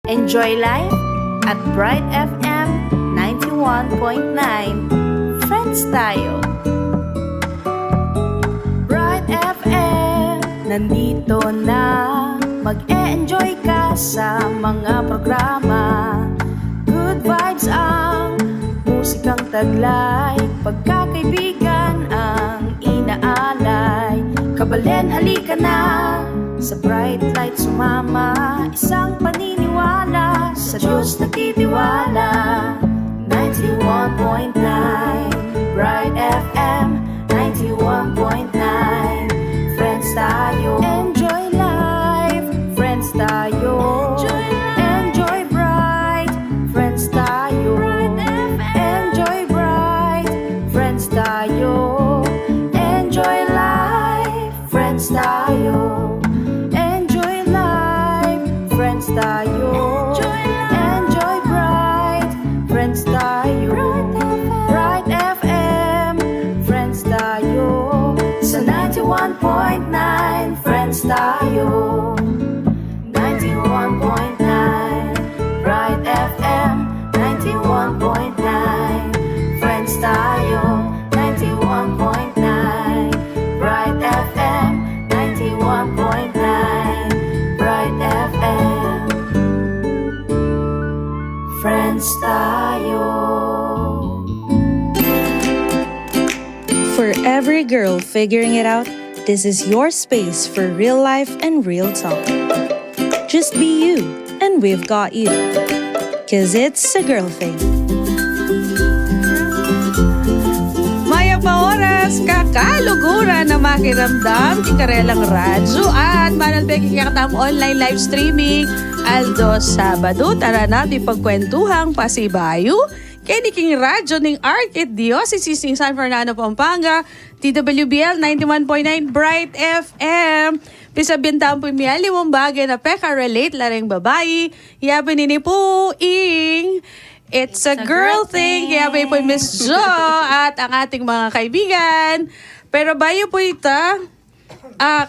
Enjoy life at Bright FM 91.9. Friends tayo. Bright FM, nandito na. Mag-e-enjoy ka sa mga programa. Good vibes ang musikang taglay. Pagkakaibigan ang inaalay. Kabalen, halika na. Sa bright light sumama. Isang paniniwala. Sa Diyos nagtitiwala. 91.9 Bright FM 91.9. Friends tayo. Enjoy life. Friends tayo. Enjoy bright. Friends tayo. Enjoy bright. Friends tayo. Enjoy life. Friends tayo. Enjoy life. Friends tayo. Enjoy bright. Friends tayo. Bright FM. Friends tayo. Sa 91.9 Friends tayo. 91.9 Bright FM 91.9 Friends tayo. 91.9 Bright FM 91.9 Bright FM Friends tayo. For every girl figuring it out, this is your space for real life and real talk. Just be you, and we've got you. 'Cause it's a girl thing. Maya pa oras, kakaluguran na makiramdam, tikarelang radyo at manalbeki kakatam online live streaming. Aldo Sabado, tara na di pagkwentuhang pasibayo. Kiniking radyo ng Archdiocese ng San Fernando, Pampanga, TWBL 91.9 Bright FM. Pisabintaan po miya limang bagay na peka-relate lareng babae. Yabi nini po ing It's a girl thing. Yabi po Miss Jo at ang ating mga kaibigan. Pero bayo po ita,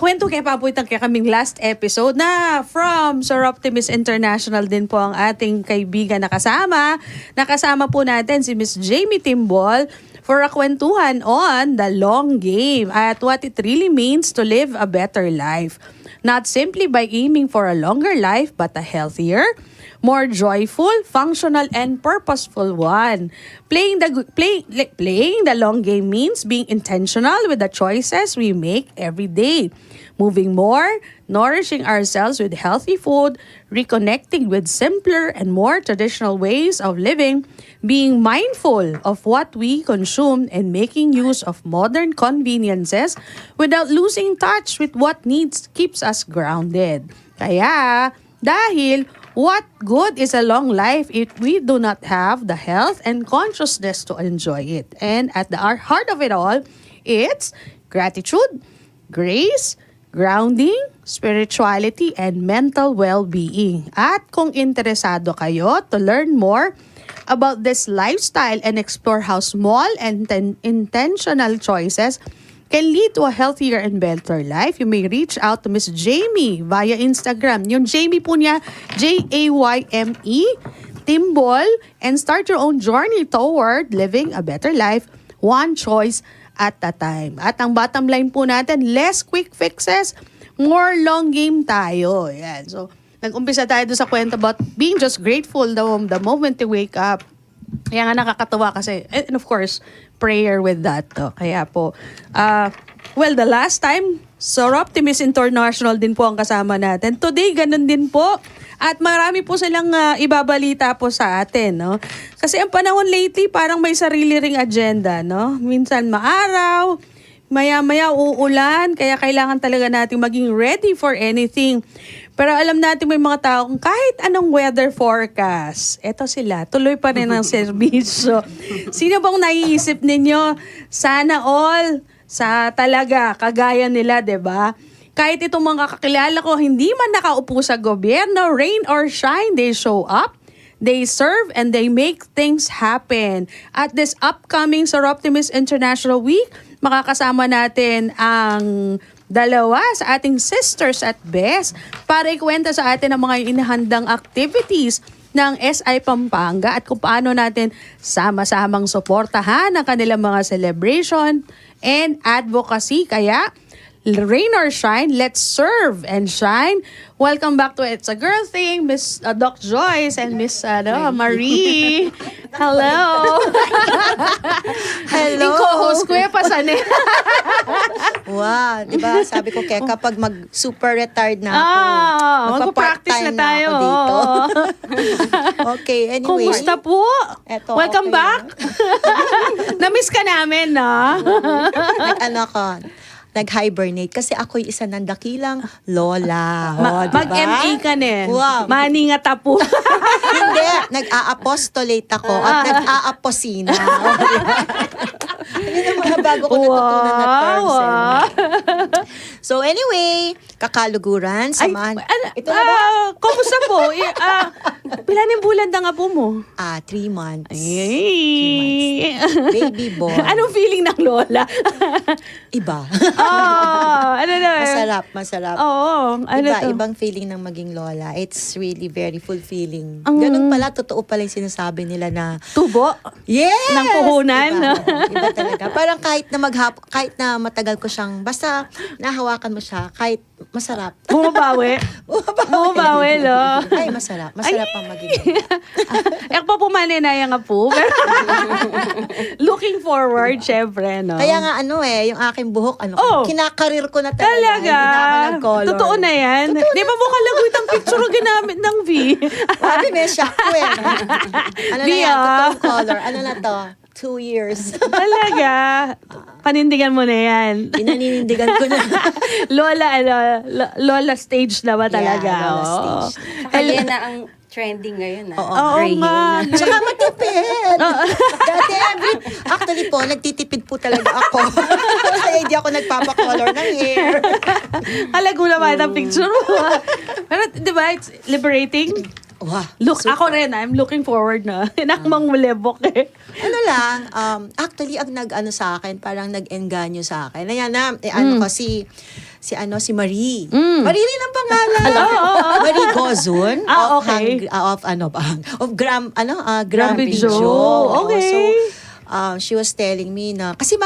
kwento kaya pa po itang kaya kaming last episode na from Sir Optimist International din po ang ating kaibigan na kasama. Nakasama po natin si Miss Jamie Timbol for a kwentuhan on the long game at what it really means to live a better life. Not simply by aiming for a longer life, but a healthier, more joyful, functional, and purposeful one. Playing the long game means being intentional with the choices we make every day. Moving more, nourishing ourselves with healthy food, reconnecting with simpler and more traditional ways of living, being mindful of what we consume, and making use of modern conveniences without losing touch with what keeps us grounded. Kaya, dahil what good is a long life if we do not have the health and consciousness to enjoy it? And at the heart of it all, it's gratitude, grace, grounding, spirituality, and mental well-being. At kung interesado kayo to learn more about this lifestyle and explore how small and intentional choices can lead to a healthier and better life, you may reach out to Miss Jamie via Instagram. Yung Jamie po niya, Jayme Timbol, and start your own journey toward living a better life, one choice at a time. At ang bottom line po natin, less quick fixes, more long game tayo. Yan. So, nag-umpisa tayo doon sa kwento about being just grateful the moment you wake up. Kaya nga nakakatawa kasi, and of course, prayer with that. Kaya po, the last time, Sir Optimist International din po ang kasama natin. Today, ganun din po. At marami po silang ibabalita po sa atin, no? Kasi ang panahon lately, parang may sarili ring agenda, no? Minsan maaraw, maya-maya uulan, kaya kailangan talaga natin maging ready for anything. Pero alam natin may mga taong kahit anong weather forecast, eto sila, tuloy pa rin ang serbisyo. Sino bang naiisip ninyo? Sana all sa talaga, kagaya nila, 'di ba? Kahit itong mga kakilala ko, hindi man nakaupo sa gobyerno, rain or shine, they show up, they serve, and they make things happen. At this upcoming Sir Optimist International Week, makakasama natin ang dalawa sa ating sisters at best para ikwenta sa atin ang mga inahandang activities ng SI Pampanga at kung paano natin sama-samang suportahan ang kanilang mga celebration and advocacy. Kaya, rain or shine, let's serve and shine. Welcome back to It's a Girl Thing, Miss Doc Joyce and Miss Marie. Hello. Hello. Yung co-host ko yung pasanin. Wow, di ba? Sabi ko kaya kapag mag-super retired na ako, magpa-practice na magpa-part-time tayo. ako dito. Okay, anyway. Kumusta po? Eto, Welcome okay back. Na-miss ka namin, no? Nag-ano ko, nag-hibernate kasi ako'y isa ng dakilang lola. Diba? Mag-MA ka na. Wow. Maninga tapo. Hindi, nag-a-apostolate ako at nag-a-aposina. Yun ang mga bago ko natutunan na terms. So anyway, kakaluguran, samahan. Ito na ba? Kumusta po? Pilaning bulan na nga po mo? 3 months. Ay. Baby boy. Anong feeling ng lola? Iba. Ano na? Masarap. Oo. Ano to? Ibang feeling ng maging lola. It's really very fulfilling. Ang- Ganun pala, totoo pala yung sinasabi nila na, Tubo? yes! Ng puhunan. Iba talaga. Parang kahit na matagal ko siyang, basta nahawakan mo siya, kahit masarap. Bumabawi? Bumabawi, lo. Ay, masarap. Masarap ang maging lola. Ek pa pumaninaya nga po. Looking forward, syempre, no? Kaya nga yung aking buhok, kinakarir ko na talaga. Talaga? Hindi na ako nag-color. Totoo na yan? Di ba mo kalagwit ang picture na ginamit ng V? Sabi, may shock ko eh. Ano na Via. yan? Totoong color. Ano na to? 2 years. Talaga? Panindigan mo na yan. Pinaninindigan ko na. Lola stage na ba talaga? Yeah, Lola Oo. stage. Ayan na ang trending ngayon. Oo. Oo nga. Tsaka matipid. Dati, actually po, nagtitipid po talaga ako. Kaya hindi ako nagpapakolor ng hair. Kalago naman ang picture mo. Pero, di ba, it's liberating? Wow. Look, ako rin, I'm looking forward na. Hinakmang mulebok eh. Ano lang, actually, ang nag-ano sa akin, parang nag-enganyo sa akin. Ayan na, ko, si Marie. Marie rin ang pangalan. Marie Gozun. Okay. Of Gram Video. Video. Okay. So, she was telling me na, kasi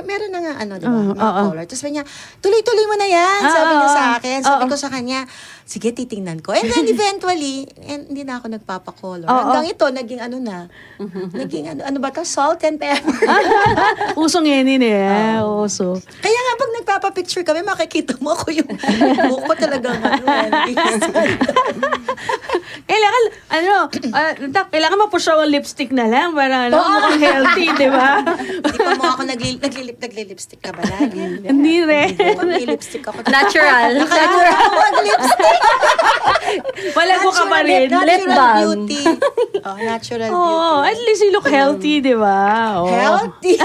meron na nga, diba, mga color. Tapos sabi niya, tuloy-tuloy mo na yan. Sabi niya sa akin. Sabi ko sa kanya, sige, titingnan ko. And then eventually, hindi na ako nagpapakolor. Hanggang ito, naging naging ano ba to? Salt and pepper. Usong yan eh. Uso. Kaya nga, pag nagpapapicture kami, makikita mo ako yung buhok ko talagang kailangan ma-push ang lipstick na lang para mukhang healthy, di ba? Hindi pa mo ako nagli-lipstick ka ba lagi? Hindi rin. Nagli-lipstick ako. Natural. Natural ako mag-lipstick. Wala ko ka pa rin. Lip Natural balm. beauty. Natural Oh, beauty. at least you look healthy, di ba? Oh. Healthy.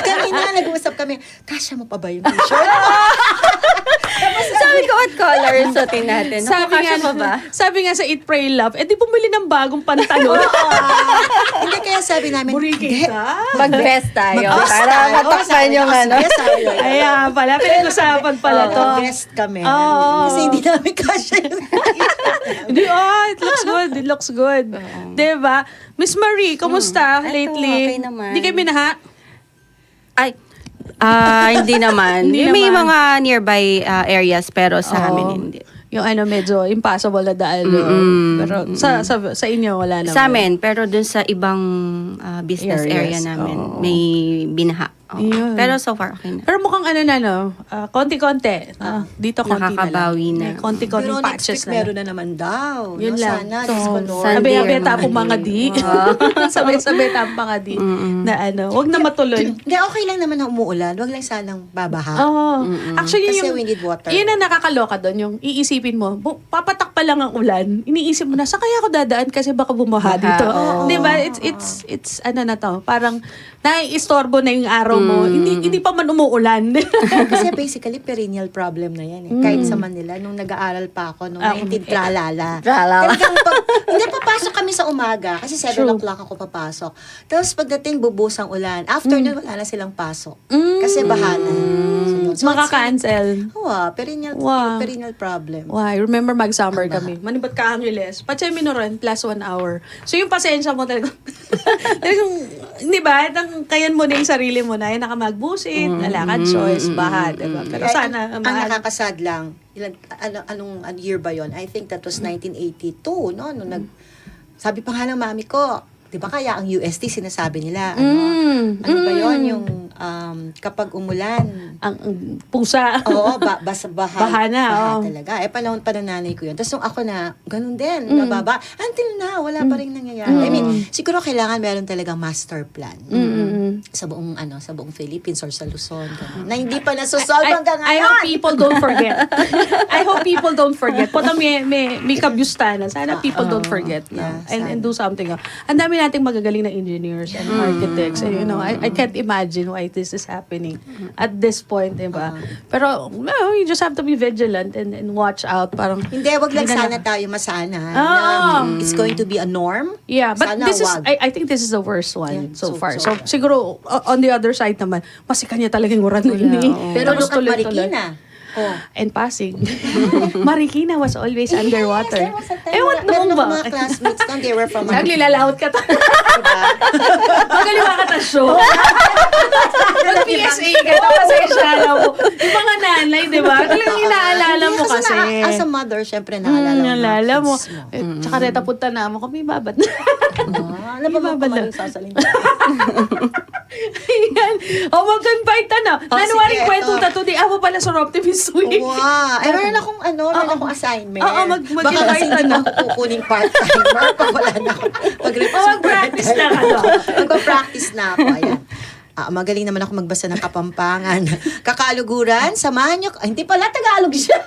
Kanina, nag-uusap kami, kasya mo pa ba yung t-shirt? Sabi ko, what color suotin natin? Nakakasya pa ba? Sabi nga sa Eat, Pray, Love, di bumili ng bagong pantalon. Hindi, kaya sabi namin, Muriki ka? Mag-vest tayo. Mag-vest Para tayo. matakpan Sabi yung ko, ano. sige, sabi ko. Ayan pala, pinag-usapan pala to. Mag-vest kami. Oo. Kasi hindi namin kasya yung It looks good. It looks good. Diba? Miss Marie, kumusta Eto, lately? okay naman. Hindi kayo minaha? Ay, hindi naman. Hindi May naman. mga nearby areas pero sa amin hindi. Yung medyo impossible na daan. Pero sa inyo, wala naman. Sa amin, pero dun sa ibang business area Areas, namin, oo. may binaha. Oo. Yun. Pero so far, okay na. Pero mukhang konti-konti. Dito konti Nakakabawi na. May konti-konti Pero next patches week na. meron na naman daw. Yun no? lang. Sana, So, Diyos ko, Lord. Sunday Sabi-sabi or tapong mga di. Sabi-sabi tapong mga di. Na wag na matuloy. Hindi, okay lang naman na umuulan. Huwag lang sanang babaha. Oh. Actually, Kasi yung, we need water. yun ang nakakaloka doon. Yung iisipin mo, papatak pa lang ang ulan. Iniisip mo na, saan kaya ako dadaan kasi baka bumaha dito. oo. Di ba? It's ano na to. Parang naiistorbo na yung araw mo, hindi pa man umuulan. Kasi basically, perennial problem na yan. Kahit sa Manila, nung nag-aaral pa ako, nung 19 Tralala. Talagang hindi, papasok kami sa umaga. Kasi 7 o'clock ako papasok. Tapos pagdating, bubus ang ulan. Afternoon, wala na silang pasok. Kasi bahala. So, Maka-cancel. Perennial problem. Why? Remember mag-summer kami. Manibat ka Angeles. Patsay Minoran plus 1 hour. So yung pasensya mo talaga. Talagang, hindi ba? Kayan mo na yung sarili mo na. Yung nakamagbusit, nalakad choice, baha. Diba? Pero sana, ang nakakasad lang, anong year ba yon? I think that was 1982, no? Nung sabi pa nga ng mami ko, di ba kaya ang UST sinasabi nila, ano ba yon yung kapag umulan, ang pusa. oo, baha na, talaga. Panahon pa ng nanay ko yun. Tapos nung ako na, ganun din, nababa. Until now, wala pa rin nangyayari. I mean, siguro kailangan meron talagang master plan. Sa buong Philippines or sa Luzon. Ganun. Na hindi pa nasusolve hanggang ngayon. I hope people don't forget. I hope people don't forget. Pota may kabyusta na. Sana people don't forget na. And do something. Ang dami nating magagaling na engineers and architects. And I can't imagine why this is happening at this point, diba? Pero, you just have to be vigilant and watch out. Parang, hindi, wag lang sana tayo masana. It's going to be a norm. Yeah, but sana this is, I think this is the worst one so far. So, siguro, on the other side naman, masika niya talagang uran na ini. Pero look at Marikina. And Pasig. Marikina was always underwater. There was a time Ewan meron mo ba? ako mga classmates doon, they were from Marikina. Naglilalahot ka ta. Magaliwa ka ta show. Mag-PSA ka ta kasi siya mo. Yung mga nanay, di ba? Talagang inaalala mo kasi. As a mother, syempre naalala mo. Tsaka reta punta na mo kami babat. Alam mo ba yung sasalin? Ayan. Mag-invite na. Nanuwaring kwento ta today. Ako pala sa Optimist Week. Wow. Meron akong assignment. Oo, baka kasi hindi mo ako kukuning part-timer pag wala na ako. Mag-practice na ka. Mag-practice na ako. Ayan. Magaling naman ako magbasa ng Kapampangan. Kakaluguran, samahan nyo, hindi pala Tagalog siya.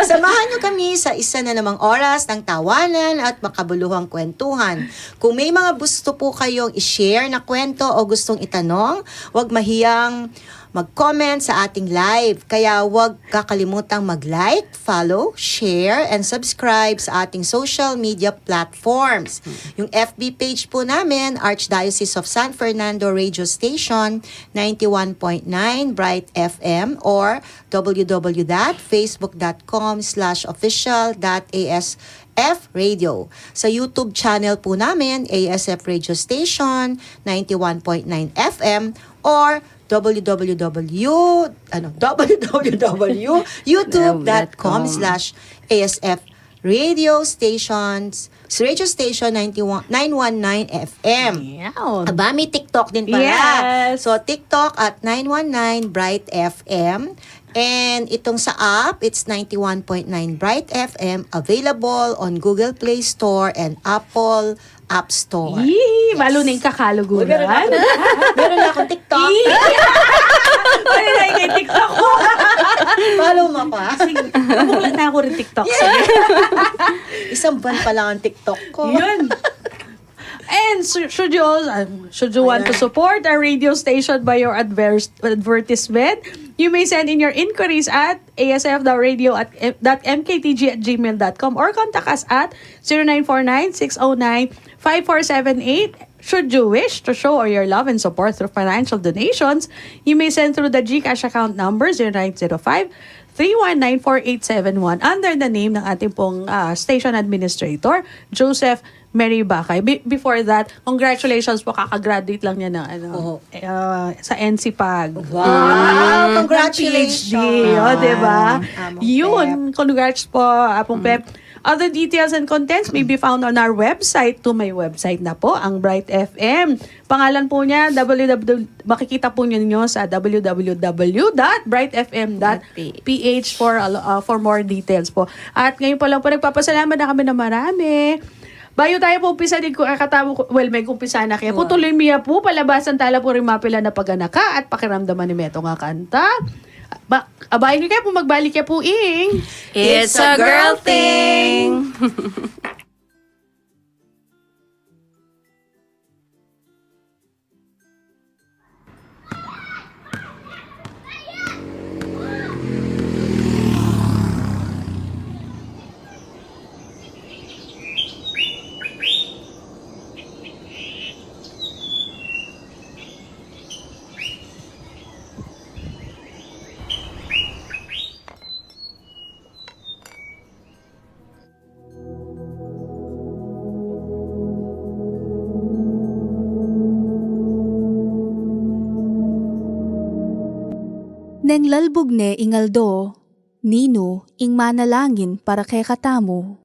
Samahan nyo kami sa isa na namang oras ng tawanan at makabuluhang kwentuhan. Kung may mga gusto po kayong i-share na kwento o gustong itanong, huwag mahiyang mag-comment sa ating live. Kaya huwag kakalimutang mag-like, follow, share, and subscribe sa ating social media platforms. Yung FB page po namin, Archdiocese of San Fernando Radio Station 91.9 Bright FM or www.facebook.com/official.asf Radio. Sa YouTube channel po namin, ASF Radio Station 91.9 FM or www.youtube.com/ASF Radio Station 919 FM. Aba, may TikTok din pala. Yes. So, TikTok at 919 Bright FM. And itong sa app, it's 91.9 Bright FM, available on Google Play Store and Apple App Store. Yee! Malo na yung kakaluguran. Meron na akong TikTok. Ano na yung TikTok ko? Follow mo pa. Sige, magulat na ako rin TikTok. Sige. Isang buwan pa lang ang TikTok ko. Yun. And should you want to support our radio station by your advertisement, you may send in your inquiries at asf.radio@mktg@gmail.com or contact us at 0949-609-5478. Should you wish to show your love and support through financial donations, you may send through the GCash account number 0905-3194871 under the name ng ating pong station administrator, Joseph Mary Bakay. Before that, congratulations po, kakagraduate lang niya ng sa NCPAG. Wow! Congratulations! PhD, diba? Yun, congrats po, Apong Pep. Other details and contents may be found on our website. To my website na po, ang Bright FM. Pangalan po niya, makikita po ninyo sa www.brightfm.ph for more details po. At ngayon pa lang po, nagpapasalamat na kami na marami. Bayo tayo po umpisa din ko katamo may kumpisa na kaya. Putuloy miya po palabasan tala po rin mapila na paganaka at pakiramdaman ni Meto nga kanta. Abayin niyo kayo po magbalik kayo po ing. It's a girl thing. Neng lalbog ne ingaldo, nino ing manalangin para kay katamo.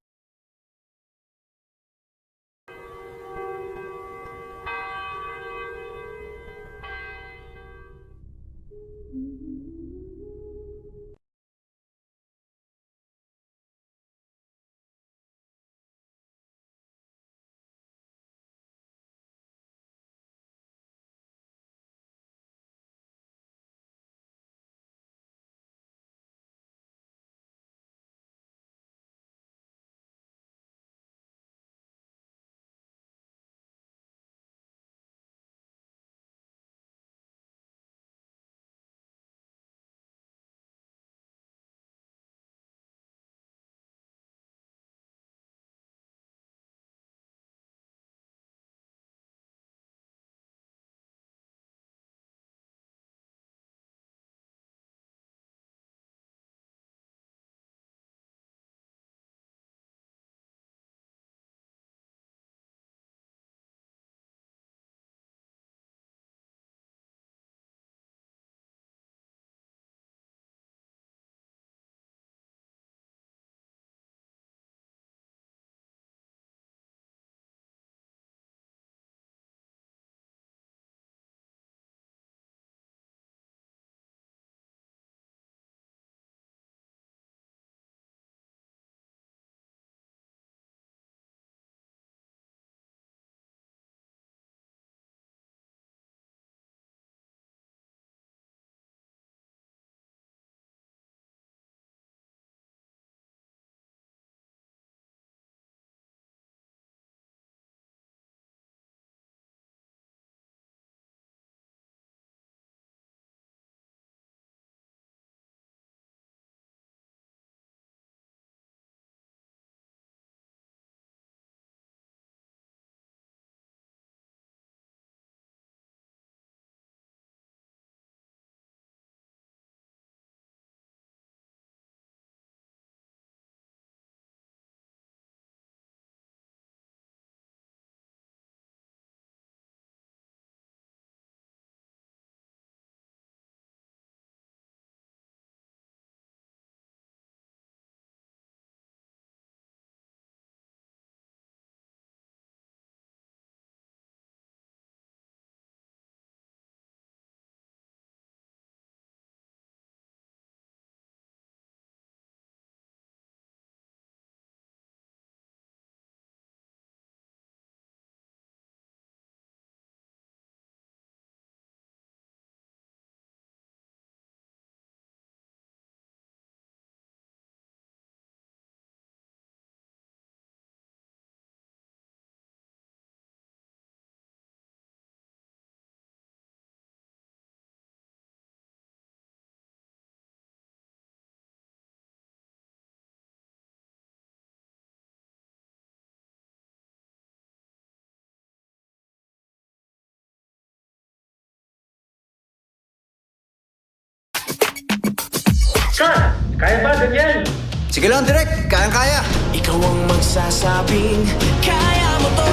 Ka! Kaya ba, Daniel? Sige lang, Direk. Kayang-kaya. Ikaw ang magsasabing kaya mo to.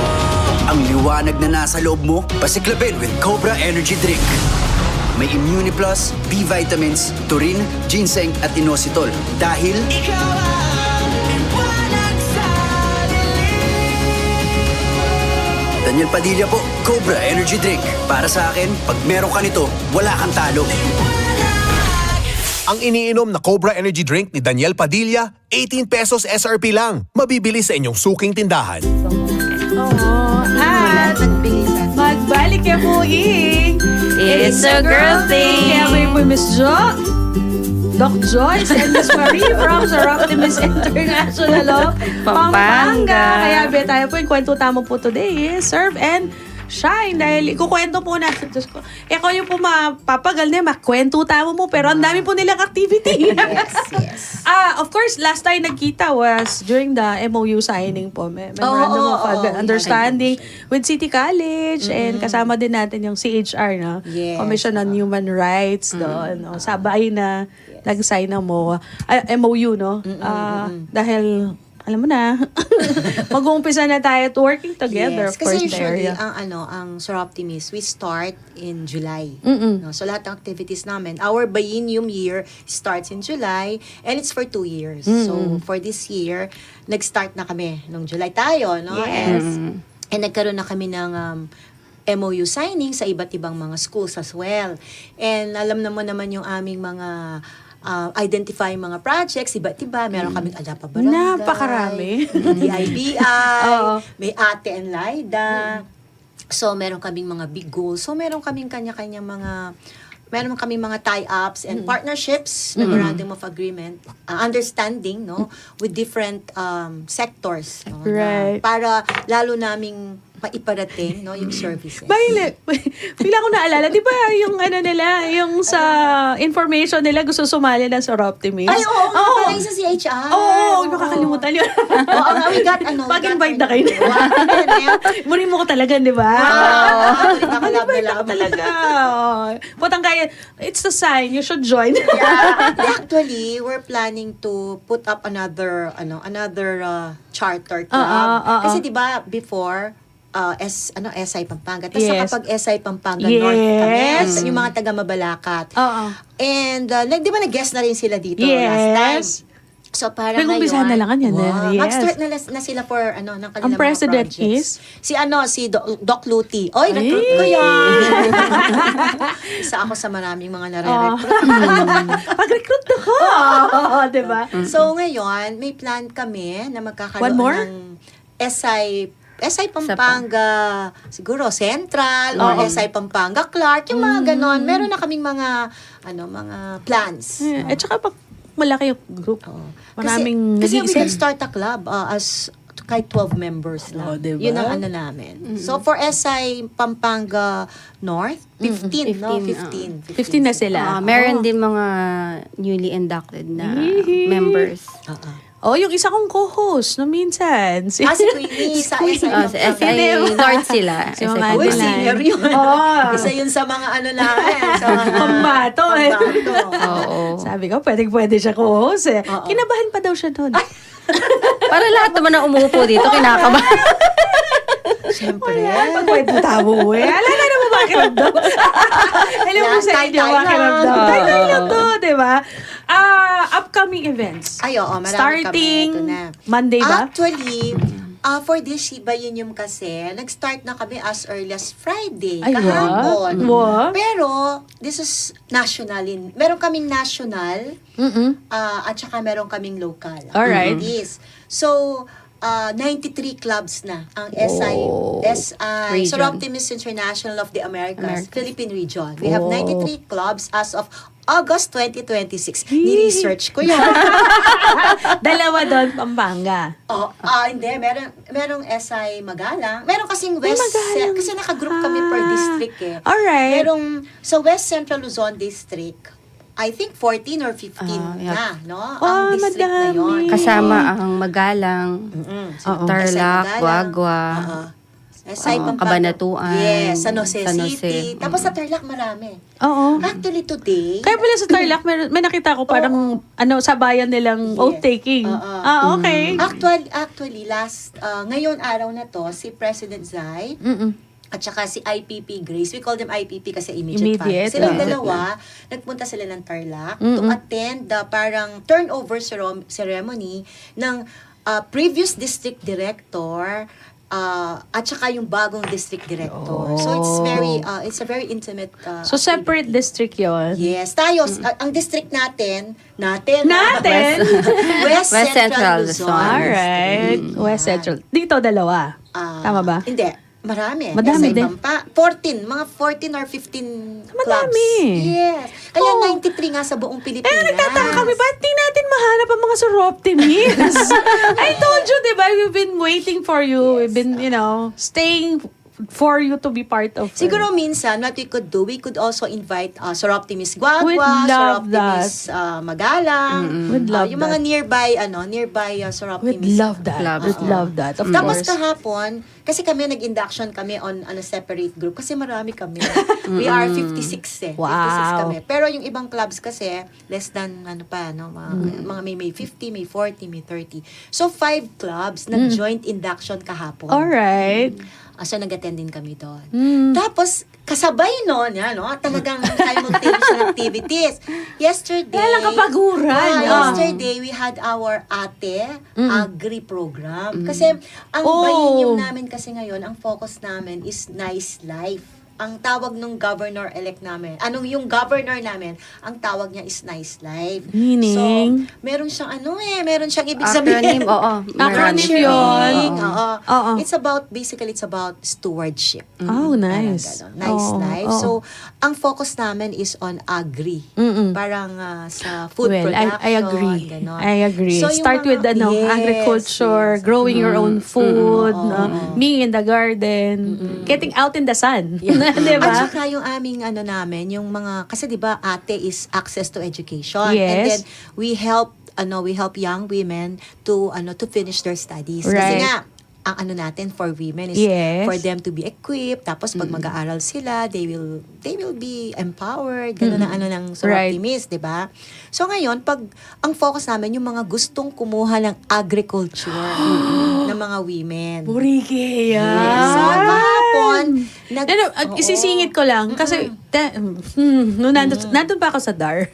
Ang liwanag na nasa loob mo, pasiklabin with Cobra Energy Drink. May Immune Plus, B vitamins, taurine, ginseng at inositol. Dahil Ikaw ang liwanag sa dilim. Daniel Padilla po, Cobra Energy Drink. Para sa akin, pag meron ka nito, wala kang talo. Ang iniinom na Cobra Energy Drink ni Daniel Padilla, 18 pesos SRP lang. Mabibili sa inyong suking tindahan. At magbalik ka po It's a girl thing. Kaya may po Miss Jo, Doc Joyce, and Miss Marie from Sir Optimist International, Pampanga. Kaya be tayo po, yung kwento tamo po today is serve and shine. Dahil ikukwento po natin. Diyos ko, ikaw yung po mapapagal na, makwento tamo mo, pero ang dami po nilang activity. Yes. Of course, last time nagkita was during the MOU signing po. Memorandum of Understanding with City College, and kasama din natin yung CHR, no? Yes. Commission on Human Rights doon. No? Sabay na nag-sign na mo. MOU, no? Dahil alam mo na, mag-uumpisa na tayo at working together, Yes, of course, kasi the usually, area. ang Sir Optimist, we start in July. No? So, lahat ng activities namin, our biennium year starts in July and it's for 2 years. So, for this year, nag-start na kami nung July tayo, no? Yes. And nagkaroon na kami ng MOU signing sa iba't ibang mga schools as well. And alam naman yung aming mga identify mga projects, iba't iba. Meron kaming Alapa Barangay. Napakarami. DIBI, Oo. may Ate and Laida. So, meron kaming mga big goals. So, meron kaming kanya-kanyang meron kaming mga tie-ups and partnerships, memorandum of agreement, understanding, no, with different sectors, no, Right. para lalo naming maiparating, no, yung services. Violet, bigla ko naalala, di ba yung nila, yung sa information nila gusto sumali ng Sir Optimist? Ay, oo, nga pala yung sa CHR. Oo, makakalimutan yun. Oo, nga, we got, Pag-invite na kayo. Muli mo ko talaga, di ba? Nakalab na lang. Talaga. Putang kaya, it's a sign, you should join. Yeah. Actually, we're planning to put up another charter club. Kasi 'di ba before SI Pampanga. Tapos Yes. kapag SI Pampanga North kami, Yes. yung mga taga Mabalacat. Oo. And 'di ba nag-guest na rin sila dito Yes. last time. So parang May umpisahan na lang yan, yes. Mag-start na sila for ng kanilang Ang president mga projects. Si Doc Luti. Oy, recruit ko Ay. yan. Isa ako sa maraming mga nare-recruit. Pag-recruit ako. Di ba? So ngayon, may plan kami na magkakaroon One more? ng SI Pampanga, siguro Central or SI Pampanga Clark, yung mga ganon. Meron na kaming mga plans. At saka pag malaki yung group, maraming Kasi we nag-iisa. can start a club as kahit 12 members lang. diba? Yun ang namin. So for SI Pampanga North, 15, no? 15. 15 na sila. Meron din mga newly inducted na members. Oh, yung isa kong co-host no minsan. Si Queenie sa SI Sa SI North sila. Si SI mga Uy, Adeline. senior yun. Oh. Isa yun sa mga namin. Sa Pambato eh. Oo. Sabi ko, pwede siya co-host eh. Kinabahan pa daw siya doon. Para lahat naman na umuupo dito, kinakabahan. Siyempre. Pag pwede tabo eh. Alam na naman makiramdam. Alam mo sa inyo Tay-tay makiramdam. lang. Tay-tay lang to, di ba? Upcoming events. Ay, oo, marami Starting kami. Ito na. Monday ba? Actually, for this Shiba Union kasi, nag-start na kami as early as Friday, Ay, kahapon. what? Pero, this is national. Meron kaming national, at saka meron kaming local. Alright. Yes. So, 93 clubs na ang SI Region. Sir Optimist International of the Americas, Philippine Region. We have 93 clubs as of August 2026. Ni-research ko yun. Dalawa doon, Pampanga. Hindi. Merong SI Magalang. Meron kasing West, Magalang. kasi naka-group kami per district eh. Alright. Merong, sa West Central Luzon District, I think 14 or 15 yeah. na, no? Ang district na madami. yun. Kasama ang Magalang, Tarlac, Guagua, SI Pampanga. Cabanatuan, Yes, San Jose San City. Jose. Tapos sa Tarlac marami. Oo. Actually today, Kaya pala sa Tarlac, may nakita ko parang sabayan nilang oath-taking. Okay. Actually ngayon araw na to, si President Zai, at saka si IPP Grace, we call them IPP kasi immediate family. Immediate, Silang yeah. dalawa, nagpunta sila ng Tarlac to attend the parang turnover ceremony ng previous district director at saka yung bagong district director. So it's a very intimate So, separate district yon. Yes, tayo, ang district natin, West West Central Central Luzon. Alright. West Central. Dito, dalawa. Tama ba? Hindi. Marami. Madami Sa din. ibang 14 or 15 clubs. Madami. Yes. Kaya 93 nga sa buong Pilipinas. Nagtataka kami, ba't di natin mahanap ang mga Sir Optimist? I told you, di ba? We've been waiting for you. We've been, staying for you to be part of. Siguro minsan, what we could do, we could also invite Sir Optimus Guagua, We'd Sir love Optimus Magalang, We'd love yung mga that. nearby Sir Optimus. We'd love that. We'd love that. Of Tapos course. kahapon, kasi kami nag-induction kami on a separate group kasi marami kami. We are 56 eh. Wow. 56 kami. Pero yung ibang clubs kasi, less than mga may 50, may 40, may 30. So 5 clubs nag-joint induction kahapon. Alright. So nag-attend din kami doon. Tapos, kasabay nun, talagang simultaneous activities. Yesterday, Kaya lang kapaguran. yesterday, we had our ate agri program. Kasi, ang bayanium namin kasi ngayon, ang focus namin is nice life. Ang tawag ng governor-elect namin, yung governor namin, ang tawag niya is nice life. Meaning? So, meron siyang ibig sabihin. Acronym, oo. Acronym Marami. yun. Oo. It's about stewardship. Oh, nice. Parang ganon. Nice life. So, ang focus namin is on agri. Parang sa food Well, production. I agree. Ganon. I agree. So, yung Start with yes, agriculture, yes. growing your own food, being in the garden, getting out in the sun. Diba? At saka yung aming namin, yung mga, kasi diba ate is access to education. Yes. And then we help young women to finish their studies. Kasi Right. nga, ang natin for women is Yes. for them to be equipped. Tapos pag mag-aaral sila, they will be empowered. Ganun na ng Sir Right. Optimist, di ba? So ngayon, pag ang focus namin, yung mga gustong kumuha ng agriculture ng mga women. Burike yan. So kahapon, Isisingit ko lang kasi nung nandun pa ako sa DAR.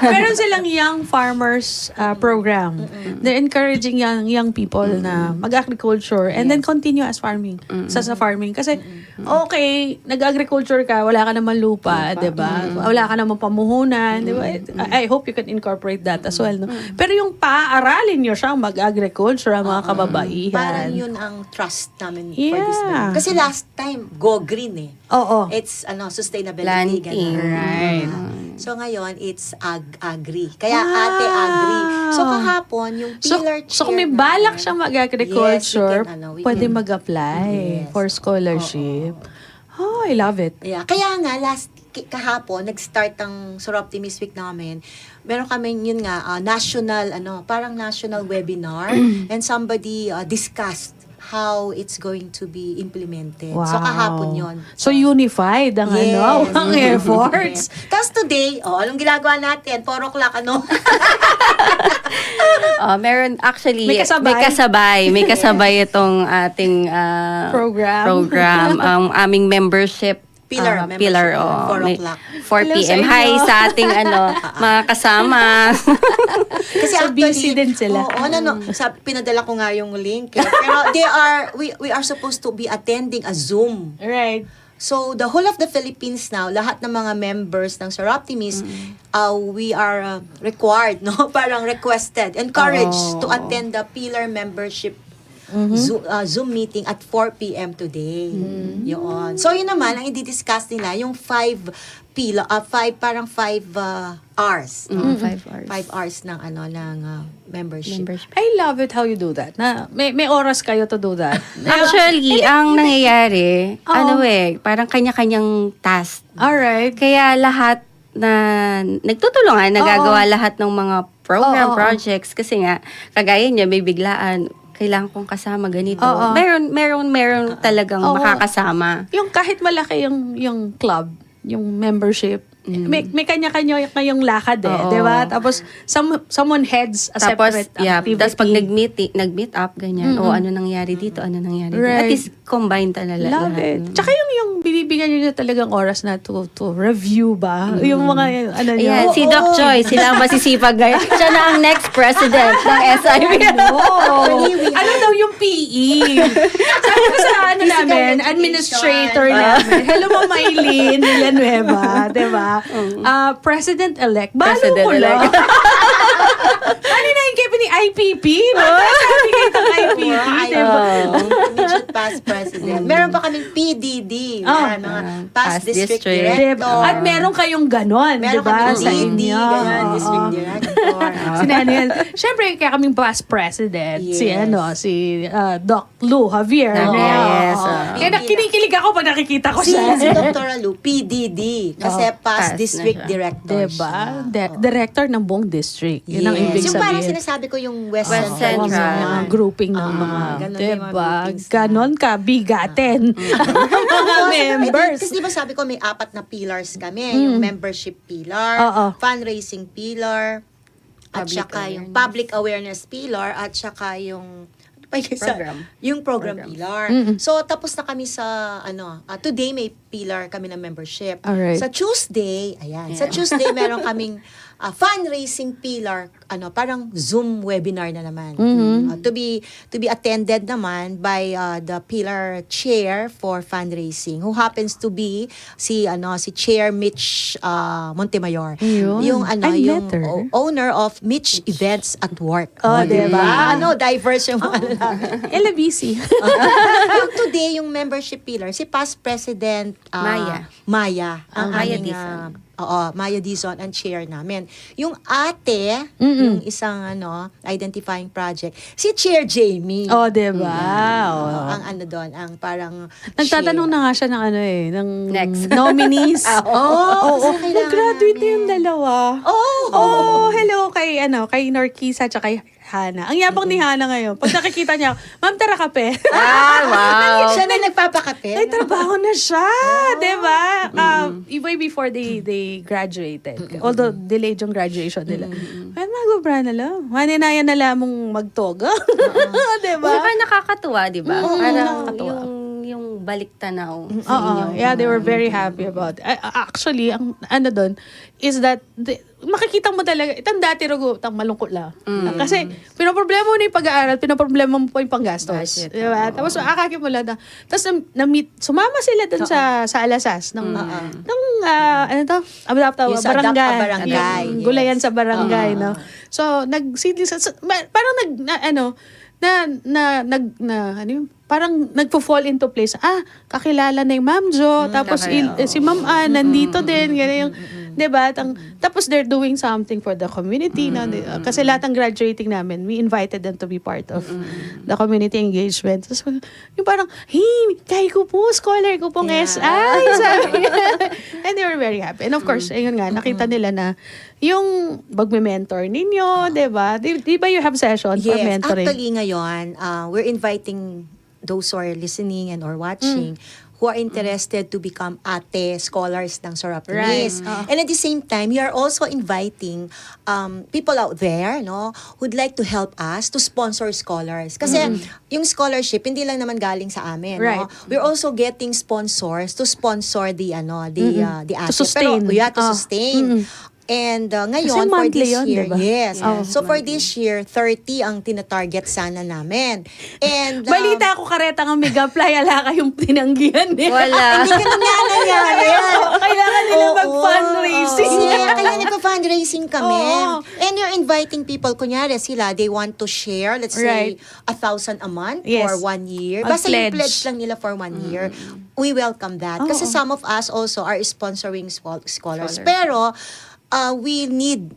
Meron silang young farmers program. They're encouraging young people na mag-agriculture and then continue as farming. Sa farming. Kasi, okay, nag-agriculture ka, wala ka naman lupa, diba? Wala ka naman pamuhunan, diba? I hope you can incorporate that as well. No? Pero yung paaralin nyo siyang mag-agriculture, ang mga kababaihan. parang yun ang trust namin for Yeah. this month. Kasi last time, go green eh. Oo. It's sustainability. Planting. ganun. Right. So ngayon, it's agri. Kaya ate agri. So kahapon, yung pillar chair. So kung may balak siyang mag-agriculture, Yes, we can, pwede mag-apply Yes. for scholarship. Oh, I love it. Yeah. Kaya nga, kahapon, nag-start ang Sir Optimist Week namin. Meron kami yun nga, parang national webinar and somebody discussed how it's going to be implemented. So kahapon yun. So unified ang ang efforts. Yes. Tapos today, anong ginagawa natin? 4 o'clock, Meron actually May kasabay. may kasabay itong ating Program. Ang aming membership Pillar, pillar, membership, 4 may o'clock. 4 Hello sa p.m. Hi inyo. sa ating mga kasama. Kasi So, actually, busy din sila. Pinadala ko nga yung link. Pero we are supposed to be attending a Zoom. Right. So, the whole of the Philippines now, lahat ng mga members ng Sir Optimist, we are required, parang requested, encouraged to attend the Pillar membership Zoom meeting at 4 p.m. today. Yun. So, yun naman, ang i-discuss nila, yung 5 hours. 5 hours. 5 hours ng membership. I love it how you do that. Na may oras kayo to do that. Actually, ang nangyayari, parang kanya-kanyang task. Alright. Kaya lahat na nagtutulungan, nagagawa lahat ng mga program, Oo. projects. Kasi nga, kagaya niya, may biglaan, kailangan kong kasama ganito. Oo. Meron talagang Oo. makakasama. Yung kahit malaki yung club, yung membership, may kanya-kanya kayong lakad Oo. di ba? Tapos someone heads a separate activity. Tapos pag nag-meet up, ganyan, ano nangyari dito, ano nangyari dito. At Right. least combine talaga. Love lahat. it. Tsaka yung binibigyan nyo talagang oras na to review ba? Yung mga nyo. Ayan, si Doc Joy, sila ang masisipag guys. Siya na ang next president ng SIB. Ano daw yung PE? Sabi ko sa namin, administrator namin. Hello, Ma'am Eileen Villanueva, di ba? President-elect. Balo ko lang. President-elect. Ano na yung kayo ni IPP? Sabi kayo ng IPP, di ba? Immediate past president. Meron pa kaming PDD. Yan, mga past district district. director. At meron kayong ganon, di Meron ba? kaming Sa DD, inyo. ganyan, district director. Sinanihan. Siyempre, kaya kaming past president. Si Yes. Doc Lou Javier. Yes, Kaya kinikilig ako pag nakikita ko Si siya. Dr. Lu, PDD. Kasi past past na district siya. director Diba? siya. Director ng buong district. Yun ang ibig Yung parang sabihin. sinasabi ko yung West West Central. Central. Mga grouping ng mga, ganon yung mga diba? groupings na. Ganon ka, bigaten. Members. Kasi di ba sabi ko may 4 na pillars kami. Yung membership pillar, Oo. fundraising pillar, at Public saka yung awareness. public awareness pillar, at saka yung Program. Yung program pillar. So, tapos na kami sa, today may pillar kami ng membership. Alright. Sa Tuesday, sa Tuesday meron kaming fundraising pillar, parang Zoom webinar na naman. To be attended naman by the pillar chair for fundraising, who happens to be si Chair Mitch Montemayor. Ayun. Yung I met yung her. owner of Mitch Events at Work. Oh, diba? Diverse yung mga LBC. yung today, yung membership pillar, si past president Maya. Maya. Ang Maya aming, Dizon. Maya Dizon ang chair namin. Yung ate, yung isang identifying project, si Chair Jamie. Oh, diba? Oh. Ang doon, ang parang Nagtatanong chair. na nga siya ng ng Next. nominees. Oo, kasi kailangan Nag-graduate na namin. yung dalawa. Oh, hello kay Norquisa at kay Hana. Ang yabang ni Hana ngayon. Pag nakikita niya, ma'am, tara kape. Wow. Siya na nagpapakape. Ay, trabaho na siya. Diba? Way before they graduated. Although, delayed yung graduation nila. Well, mag-ubra na lang. Maninayan na lang mong magtoga. Diba? Saka nakakatuwa, di ba? Parang nakakatuwa. yung balik tanaw sa Oo. inyo. Yeah, they were very happy about it. Actually, ang doon is that makikita mo talaga, itang dati rago, itang malungkot lang. Kasi, pinoproblema mo na yung pag-aaral, pinoproblema mo pa yung panggastos. Budget, Diba? Tapos, akaki mo lang. Tapos, sumama sila dun sa Alasas, ng Yung sa barangay. barangay, Yung yes. gulayan sa barangay, no? So, parang parang nagpo-fall into place. Kakilala na yung Ma'am Jo, tapos si Ma'am Ann nandito din, ganyan yung, 'di ba? Tapos they're doing something for the community, no? Kasi lahat ng graduating namin, we invited them to be part of the community engagement. Tapos yung parang, hey, kaya ko po, scholar ko pong SI, sabi niya. And they were very happy. And of course, ayun nga, nakita nila na yung magme-mentor ninyo, 'di ba? Di ba you have session for Yes, mentoring? actually ngayon, we're inviting those who are listening and or watching who are interested to become ate scholars ng Serapinis. And at the same time, we are also inviting people out there, no, who'd like to help us to sponsor scholars. Kasi yung scholarship hindi lang naman galing sa amin, Right. no. We're also getting sponsors to sponsor the ate. To sustain. Pero we have to sustain. And ngayon, Kasi for monthly this yun, year, diba? yes. Oh. So for this year, 30 ang tinatarget sana namin. And Balita ko kareta ng Megaply, ala kayong tinanggihan eh. Wala. hindi ganun nga nangyari. Kailangan nila Oo. mag-fundraising. Kaya nagpa-fundraising kami. Oo. And you're inviting people, kunyari sila, they want to share, let's say, Right. 1,000 a month Yes. for 1 year. Mag-pledge. Basta yung pledge lang nila for 1 year. We welcome that. Kasi some of us also are sponsoring scholars. Pero, we need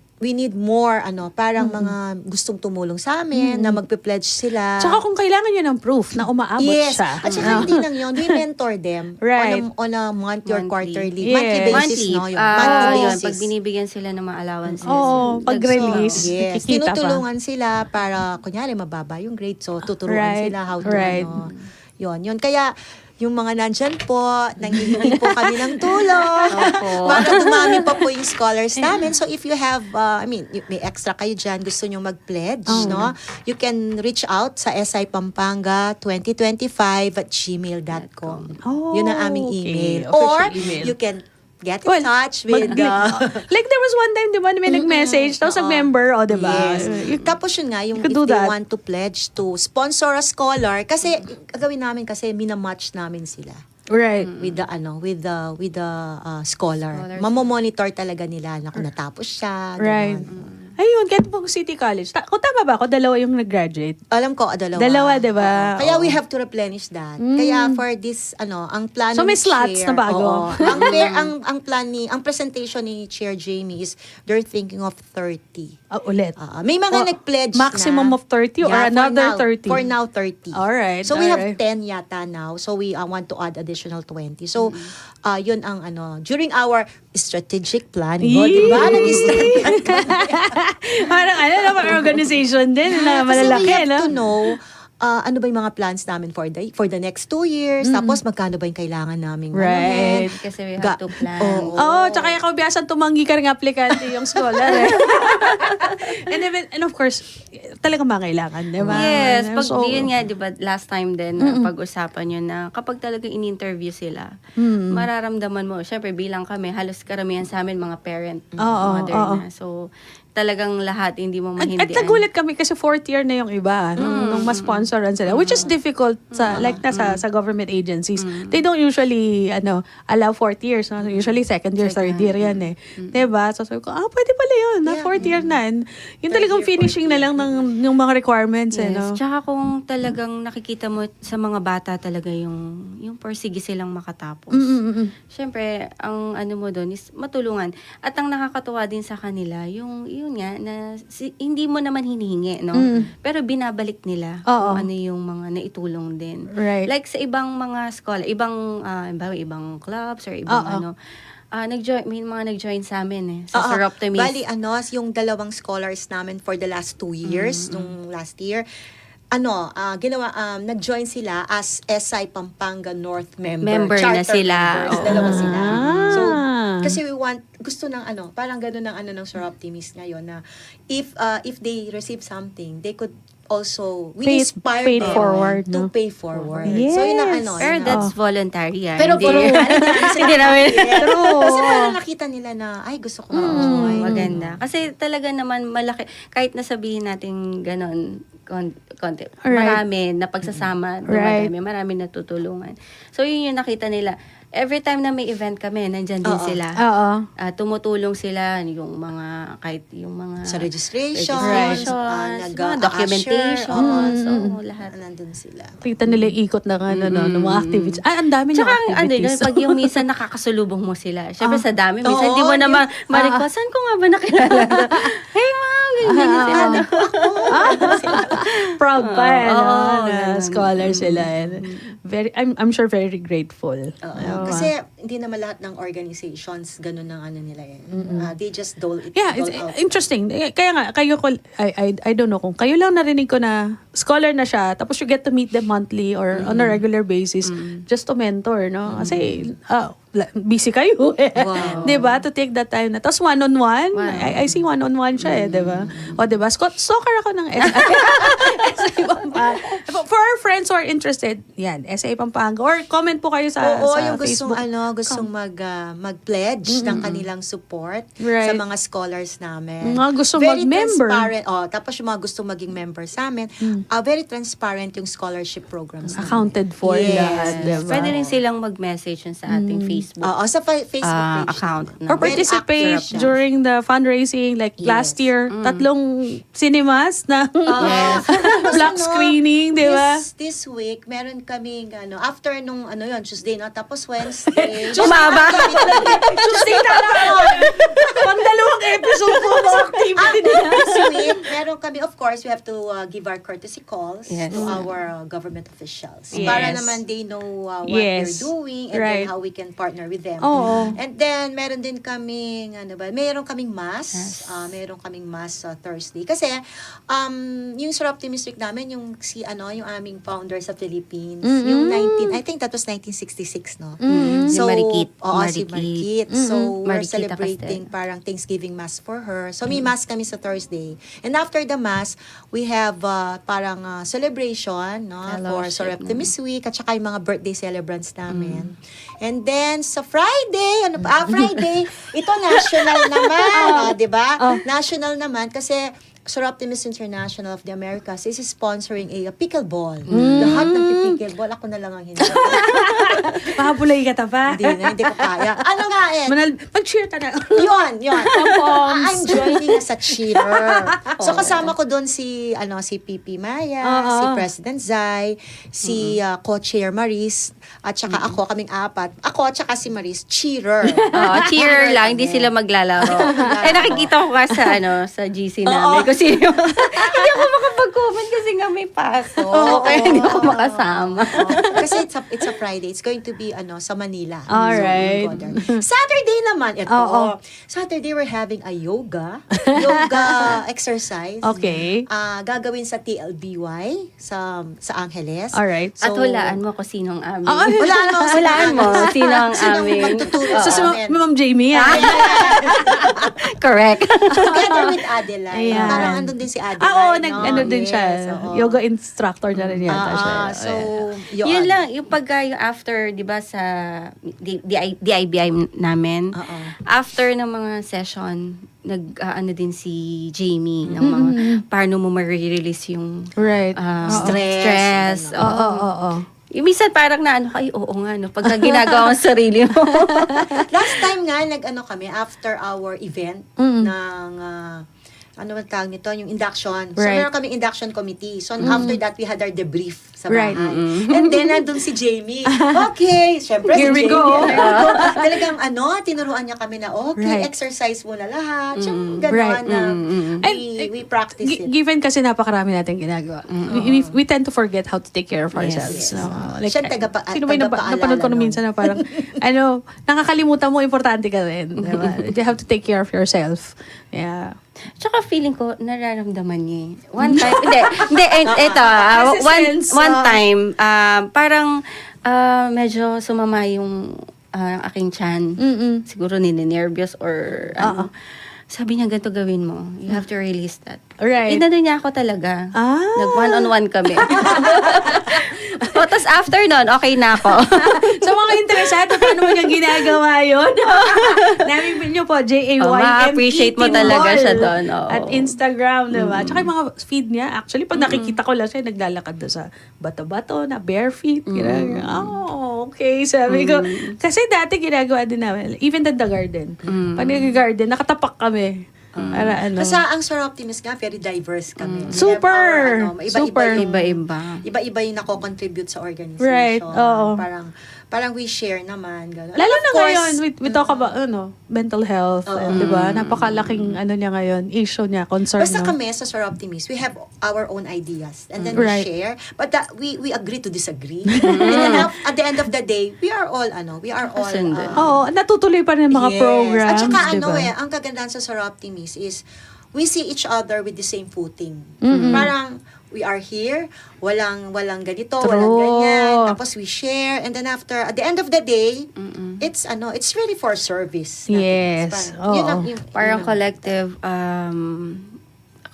more parang mga gustong tumulong sa amin na magpe-pledge sila. Tsaka kung kailangan nyo ng proof na umaabot Yes. siya. At saka hindi lang yun, we mentor them Right. on a monthly or quarterly. Yes. Monthly basis, Monthly. no? Yung monthly Yun, basis. pag binibigyan sila ng mga allowances. Oo, pag-release. Yes. Kikita pa. Tinutulungan sila para, kunyari, mababa yung grade. So, tuturuan Right. sila how to, Right. Yun. Kaya, yung mga nandyan po, nanghihingi po kami ng tulong para dumami pa po yung scholars namin. So, if you have, may extra kayo dyan, gusto nyo mag-pledge, no? You can reach out sa sipampanga2025@gmail.com. Yun ang aming okay. email. Official Or, email. you can get in touch with like there was one time, di ba, may nag-message, tapos nag-member, di ba? Yes. Tapos yun nga, yung could if do they that. want to pledge to sponsor a scholar, kasi gagawin namin kasi minamatch namin sila Right. with the scholar. Mamomonitor talaga nila na kung natapos siya. Right. Ganun. Ayun, kahit po City College. Kung tama ba ako, dalawa yung nag-graduate. Alam ko, dalawa. Dalawa, diba? Oo. Kaya Oo. we have to replenish that. Kaya for this, ang plan So, may ni slots Chair, na bago? oo. ang plan ang presentation ni Chair Jamie is they're thinking of 30. Ulit. May mga nag-pledge maximum na. of 30 or Yeah, another for 30? now, For now, 30. Alright, So we have alright. 10 yata now. So we want to add additional 20. So, yun ang during our strategic plan, diba? Nag-start plan kami. Parang organization din na malalaki, Kasi we have no? to know ano ba yung mga plans namin for the next 2 years. Tapos magkano ba yung kailangan namin? Right. Kasi we have to plan. Oo, tsaka yung kabiyasan tumanggi ka ng aplikante yung scholar. And of course, talagang makailangan, di ba? Yes, pag So, yun nga, di ba, last time din, pag-usapan yun na kapag talaga in-interview sila, mararamdaman mo, syempre bilang kami, halos karamihan sa amin mga parent, mother na. So, talagang lahat, hindi mo At mahindian. nagulat kami kasi 4th year na yung iba nung ma-sponsoran sila, which is difficult sa sa government agencies. They don't usually allow 4th years. No? Usually 2nd year, 3rd year yan eh. Diba? So sabi ko, pwede pala yun. Na 4th year na. Yung talagang finishing na lang ng mga requirements. Yes. No? Tsaka kung talagang nakikita mo sa mga bata talaga yung persige silang makatapos. Siyempre, ang mo doon is matulungan. At ang nakakatuwa din sa kanila, yun nga, na hindi mo naman hinihingi, no? Pero binabalik nila kung ano yung mga naitulong din. Right. Like sa ibang mga scholar, ibang clubs or ibang may mga nag-join sa amin eh. Sa Soroptimist. Bali, yung dalawang scholars namin for the last 2 years, nung last year, nag-join sila as SI Pampanga North member. Na Charter sila. members. Oo. Dalawa sila. So, kasi gusto ng parang gano'n ng Soroptimist ngayon na if they receive something, they could also, we inspire pay them forward, to no? pay forward. Yes. So, yun ang Pero yun ang- that's voluntary yan. Pero Hindi namin. Kasi parang nakita nila na, ay, gusto ko mag-join. Maganda. Kasi talaga naman malaki, kahit nasabihin natin ganon, konti, marami na pagsasama, Right. marami natutulungan. So yun yung nakita nila. Every time na may event kami, nandyan din sila. Oo. Tumutulong sila, yung mga, kahit yung mga Sa registration, mga documentation. So, lahat. Nandun sila. Kita nila yung ikot ng ng mga activities. Ang dami ng Tsaka, activities. pag yung minsan nakakasulubong mo sila. Siyempre sa dami, minsan Oo, hindi mo yun. naman ma-request, saan ko nga ba nakilala? Hey, ma'am, ganyan sila. Proud pa, na ganun. scholar sila. And I'm sure very grateful. Kasi hindi naman lahat ng organizations ganun ang nila yan. They just dole it Yeah, dole it's out. interesting. Kaya nga, I don't know kung kayo lang narinig ko na scholar na siya, tapos you get to meet them monthly or on a regular basis just to mentor, no? Kasi, busy kayo eh. Wow. Diba? To take that time na. Tapos one-on-one. I see one-on-one siya eh, diba? O diba? Stalker ako ng SA Pampanga. For our friends who are interested, yan, SA Pampanga. Or comment po kayo sa yung Facebook. gustong mag-pledge ng kanilang support Right. sa mga scholars namin. Mga gustong Very mag-member. transparent. Tapos yung mga gustong maging member sa amin, very transparent yung scholarship programs namin. Accounted for Yes. lahat, diba? Pwede rin silang mag-message yun sa ating Facebook Sa Facebook page. account. Or Very participate active. during the fundraising, like last year, 3 cinemas na black screening, di ba? This week, meron kaming, after nung, Tuesday, no? Tapos Wednesday. Umaba. Tuesday talaga. Pang-dalawang episode po ng activity nila. This week, meron kami, of course, we have to give our courtesy calls Yes. to our government officials. Yes. Para naman they know what Yes. they're doing and Right. then how we can partner with them. Oo. And then, meron din kaming, meron kaming mass. Meron kaming mass sa Thursday. Kasi, yung Soroptimist Week namin, yung aming founder sa Philippines, yung I think that was 1966, no? Si Marikit. Oo, si Marikit. So, we're Marikita celebrating parang Thanksgiving Mass for her. So, may Mass kami sa Thursday. And after the Mass, we have parang celebration, no? For Soroptimist Week at saka yung mga birthday celebrants namin. And then, sa Friday, Friday, ito national naman, di ba? National naman kasi Soroptimist International of the Americas is sponsoring a pickleball. Lahat ng pickleball. usual, ako na lang ang hindi. Pakapulay ka ta pa. Hindi ko kaya. Ano nga eh? Mag-cheer ka na. Yun. I'm joining as a cheater. So kasama ko doon si PP Maya, si President Zai, si co-chair Maris, at saka ako, kaming apat. Ako at saka si Maris, cheater. Cheer lang, hindi sila maglalaro. Nakikita ko ka sa GC namin. Kasi hindi ako makapag-comment kasi nga may pasok. Kaya hindi ako makasama. Kasi it's a Friday. It's going to be sa Manila. Alright. So, we'll go there. Saturday naman, Saturday we're having a yoga exercise. Okay. Gagawin sa TLBY sa Angeles. Alright. At hulaan mo kung sinong amin. Hulaan mo sino ang amin. magtuturo So, sa amin. Ma'am Jamie, Correct. Together with Adeline. Ayan. Parang andun din si Adeline. ano din siya. Yoga instructor na rin yata siya. So, Yun lang, yung yung after, di ba, sa DIBI namin, after ng mga session, din si Jamie ng mga, paano mo ma-release yung Right. stress. Oo. Yung minsan parang oo nga, no, pagka ginagawa ang sarili mo. Last time nga, kami, after our event ng, ano ba tawag nito, yung induction. So, Right. meron kaming induction committee. So, after that, we had our debrief sa bahay. Right. And then, nandun si Jamie. Okay, syempre Here we si Jamie. go. Talagang, tinuruan niya kami na, okay, Right. exercise muna lahat. Yung gano'n Right. na, And we practice it. Given kasi napakarami natin ginagawa. We tend to forget how to take care of ourselves. Yes. No? Siya ang sino ba yung napanood ko na minsan na parang, nakakalimutan mo, importante ka rin. Diba? You have to take care of yourself. Yeah. Tsaka feeling ko, nararamdaman niya eh. One time, ito, one time, parang medyo sumama yung aking chan. Siguro nininervyos or ano. Sabi niya, ganito gawin mo. You have to release that. Right. Inano niya ako talaga. Ah. Nag-one-on-one kami. Tapos after nun, okay na ako. Sa mga interesado, paano mo niya ginagawa yun? Namin nyo po, JAYMPT ma-appreciate mo talaga Mall siya doon. At Instagram, diba? Tsaka yung mga feed niya, actually, pag nakikita ko lang siya, naglalakad doon sa bato-bato, na bare feet. Okay. Sabi ko, kasi dati ginagawa din namin, even the garden. Pag nag-garden, nakatapak kami. Para ano. Kasi ang Sir Optimist nga, very diverse kami. We Super! have our, Super! Iba-iba. Iba-iba yung nako-contribute sa organization. Right, oo. Parang we share naman. Gano'n. Lalo And of na course, ngayon, we talk about mental health. Di ba? Napakalaking niya ngayon, issue niya, concern basta niya. kami sa Sir Optimist, we have our own ideas. And then Right. we share. But we agree to disagree. And then at the end of the day, we are all, Kasunod. Oo, natutuloy pa rin yung mga yes. programs. At saka diba? ang kagandahan sa Sir Optimist is, we see each other with the same footing. Parang, we are here, walang ganito, True. walang ganyan. Tapos we share, and then after, at the end of the day, it's really for service. Yes. Parang, Oo. Parang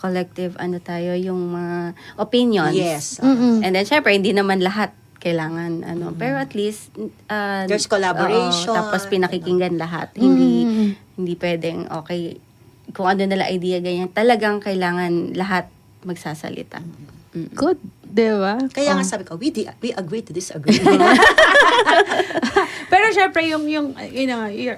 collective tayo, yung mga opinions. Yes. And then, syempre, hindi naman lahat kailangan, pero at least, There's collaboration. Tapos pinakikinggan lahat. Hindi pwedeng, okay, kung ano nila idea, ganyan. Talagang kailangan lahat magsasalita. Good. Di ba? Kaya nga sabi ko, we agree to disagree. Pero syempre,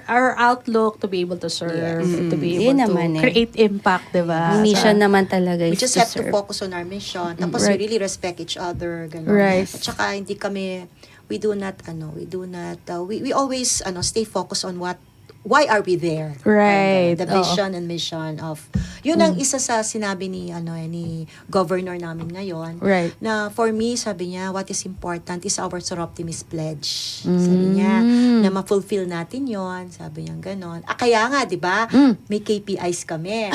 our outlook to be able to serve, to be Yun able naman to eh. create impact, di ba? Mission naman talaga We is just to have to serve. focus on our mission. Tapos Right. we really respect each other. Ganun. Right. At saka hindi kami, we always stay focused on why are we there? Right. The vision and mission of, yun ang isa sa sinabi ni governor namin ngayon. Right. Na for me, sabi niya, what is important is our Sir Optimist pledge. Sabi niya, na ma-fulfill natin yon. Sabi niya ganon. Kaya nga, di ba, may KPIs kami.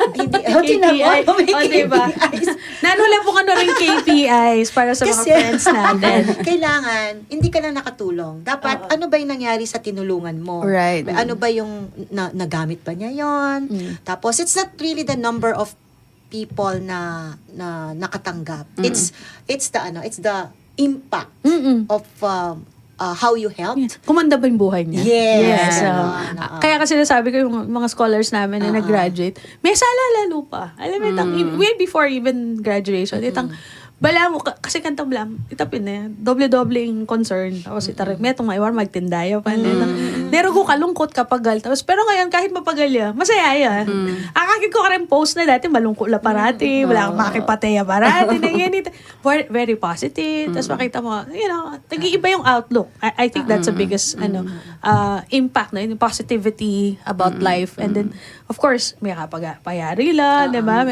Hindi, KPI. may Diba? KPIs. Nanula po ka rin KPIs para sa mga Kasi, friends natin. kailangan, hindi ka lang nakatulong. Dapat, ano ba yung nangyari sa tinulungan mo? Right. Ano ba yung, nagamit ba niya yon? Tapos, it's not really the number of people na nakatanggap. It's the impact of how you help. Kumanda ba yung buhay niya? Yes. Kaya kasi nasabi ko yung mga scholars namin na nag-graduate, may sala lalo pa. Alam mo, way before even graduation, itang Bala mo, kasi kantang blam, itapin na yan. Doble-doble yung concern. Tapos itarik, may itong maiwar, magtindaya pa. Nero ko kalungkot kapag tapos, pero ngayon, kahit mapagal yan, masaya yan. Akakit ko ka rin post na dati, malungkot la parati, wala kang makipateya parati, very positive. Tapos makita mo, nag-iiba yung outlook. I think that's the biggest, impact na yung positivity about life. And then, of course, may kapag-payari lang, di ba?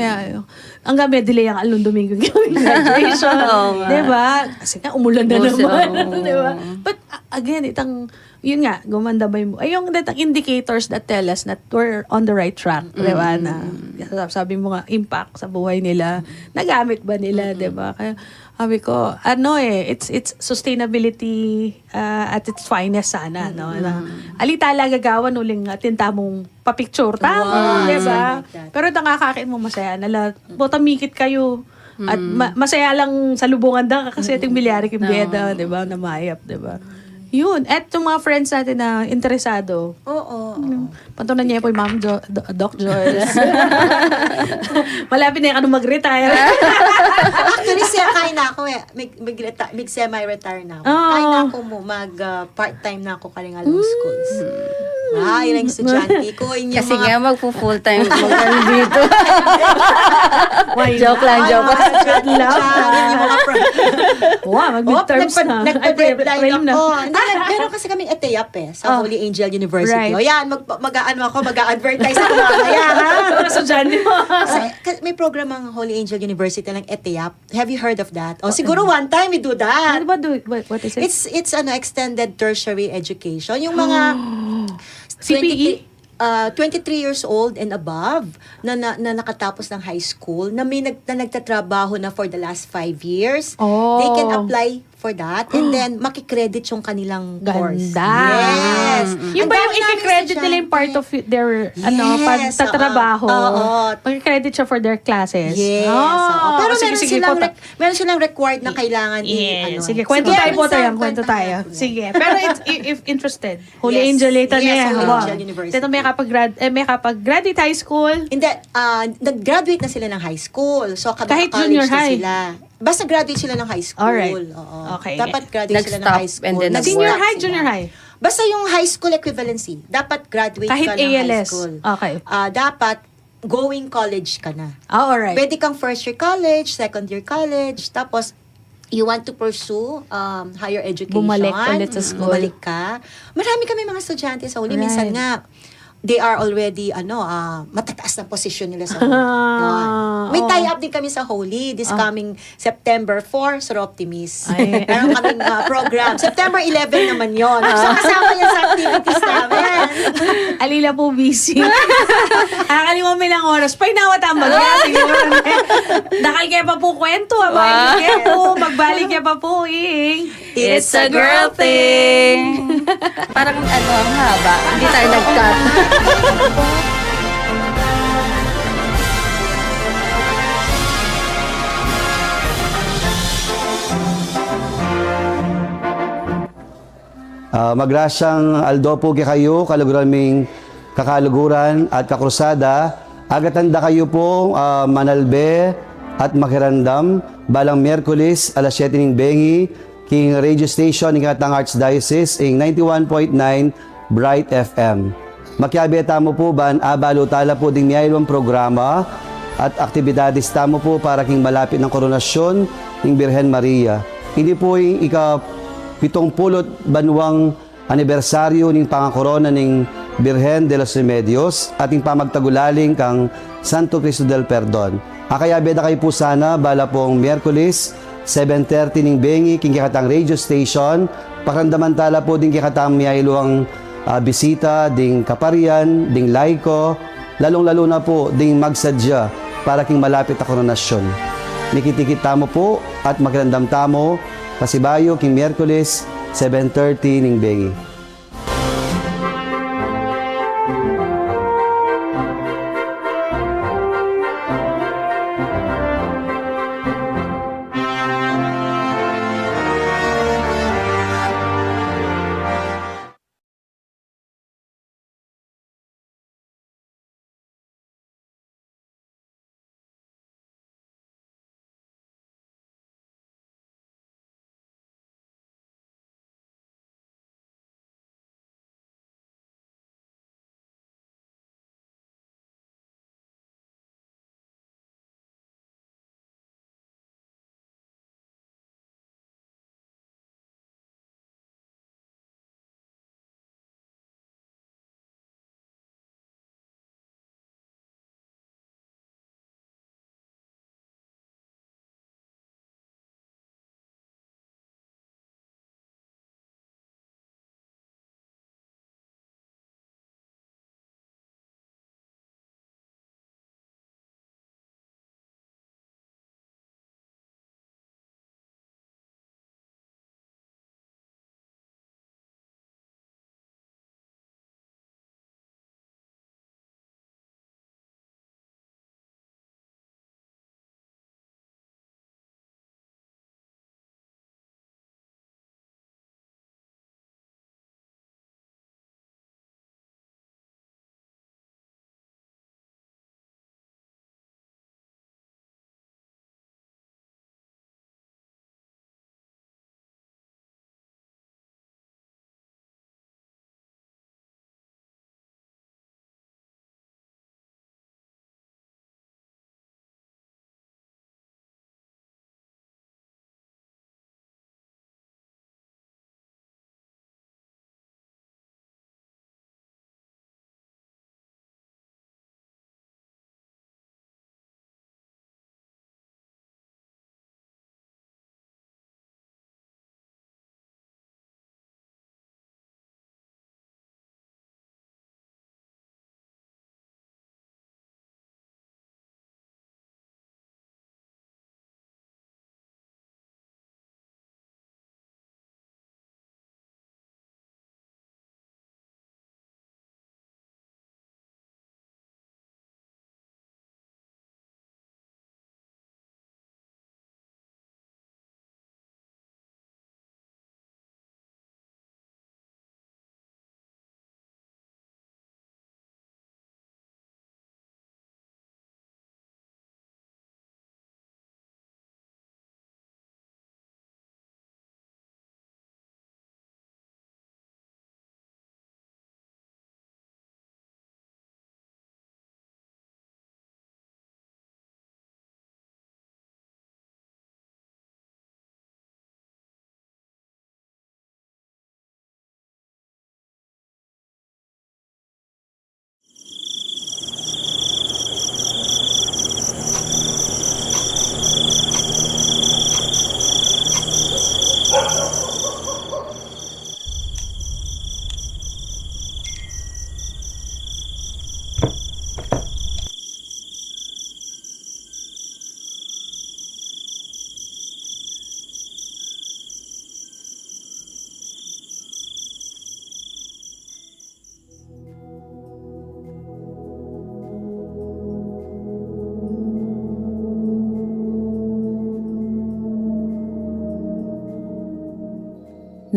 Ang gabi, delay ang along Domingo graduation. Di ba? Kasi nga, umulan na naman. Di ba? But again, yun nga, gumanda ba yung, yung indicators that tell us that we're on the right track. Di ba? Na, sabi mo nga, impact sa buhay nila. Nagamit ba nila? Di ba? Kaya, sabi ko, it's sustainability at its finest sana, no? Alitala gagawan uling tinta mong papicture. Tama, di ba? Pero nakakakin mo masaya. Botamikit kayo. At masaya lang sa lubungan da kasi ating milyari kimbeda, di ba? Na mayap, di ba? Yun. At yung mga friends natin na interesado. Oo. Pantunan niya po yung Ma'am Doc Joyce. Malapit na yung mag-retire. Actually, kaya na ako semi-retire na ako. Kaya na ako part-time na ako kalingalong schools. Ilang estudyante ko. Kasi nga magpo-full time dito. Joke lang. Yung mga Wow, mag-midterms na. Nag-deadline ako. Meron kasi kaming eteyap sa Holy Angel University. Right. O yan, mag-a-advertise ako mamaya, ha? Para sa dyan mo. Kasi may program ang Holy Angel University ng eteyap. Have you heard of that? O siguro one time we do that. What is it? It's extended tertiary education. Yung mga CPE? 23 years old and above na nakatapos ng high school na nagtatrabaho na for the last 5 years. They can apply for that and then makikredit yung kanilang course. Ganda. Yes. Yung ba yung i-credit nila yung part of their pagtatrabaho? Mag-credit siya for their classes? Yes. Pero meron silang required na kailangan Sige, kwento tayo. Sige. Pero if interested, Holy Angel later na yan. Holy Angel University. Dito may kapag-graduate high school. Hindi, nag-graduate na sila ng high school. So, Kahit college junior na high? Sila. Basta graduate sila ng high school. Alright. Oo. Okay. Dapat graduate sila ng high school. And then Senior Nag-work high, sila. junior high? Basta yung high school equivalency. Dapat graduate Kahit ka ng high ALS. school. Okay. Dapat going college ka na. Alright. Pwede kang first year college, second year college, tapos you want to pursue higher education. Bumalik ulit sa school. Bumalik ka. Marami kami mga estudyante sa uli. Right. Minsan nga, they are already, matataas na posisyon nila sa Holy. May tie-up din kami sa Holy this coming September 4, Sir Optimist. Meron kaming program. September 11 naman yon. So, kasama yan sa activities namin. Alila po busy. Nakakalimutan mo lang oras. Painawatambag yan. Siguro. Nakal kaya pa po kwento. Magbalik kaya pa po. It's a girl thing. Parang ang haba. Hindi tayo nag-cut. Magrasyang Aldo po kayo, kaluguraming kakaluguran at kakrusada. Agatanda kayo po manalbe at makirandam balang Miyerkules alas 7 ng Bengi king radio station ng Katang Archdiocese ing 91.9 Bright FM. Makiabeta mo po ban abalo tala po ding miyayong programa at aktibidades tamo po para king malapit ng koronasyon ng Birhen Maria. Hindi po yung pitong pulot banwang anibersaryo ng pangakorona ng Birhen de los Remedios at yung pamagtagulaling kang Santo Cristo del Perdon. Kaya beda kayo po sana bala pong Miyerkules 7:30 ng Bengi king Katang radio station. Pakandaman tala po din kikatang miyayluang bisita ding kaparian, ding laiko, lalong-lalo na po ding magsadya para king malapit na koronasyon. Nikitikit tamo po at magandam tamo Pasibayo king Miyerkules 7:30 ning Bengi.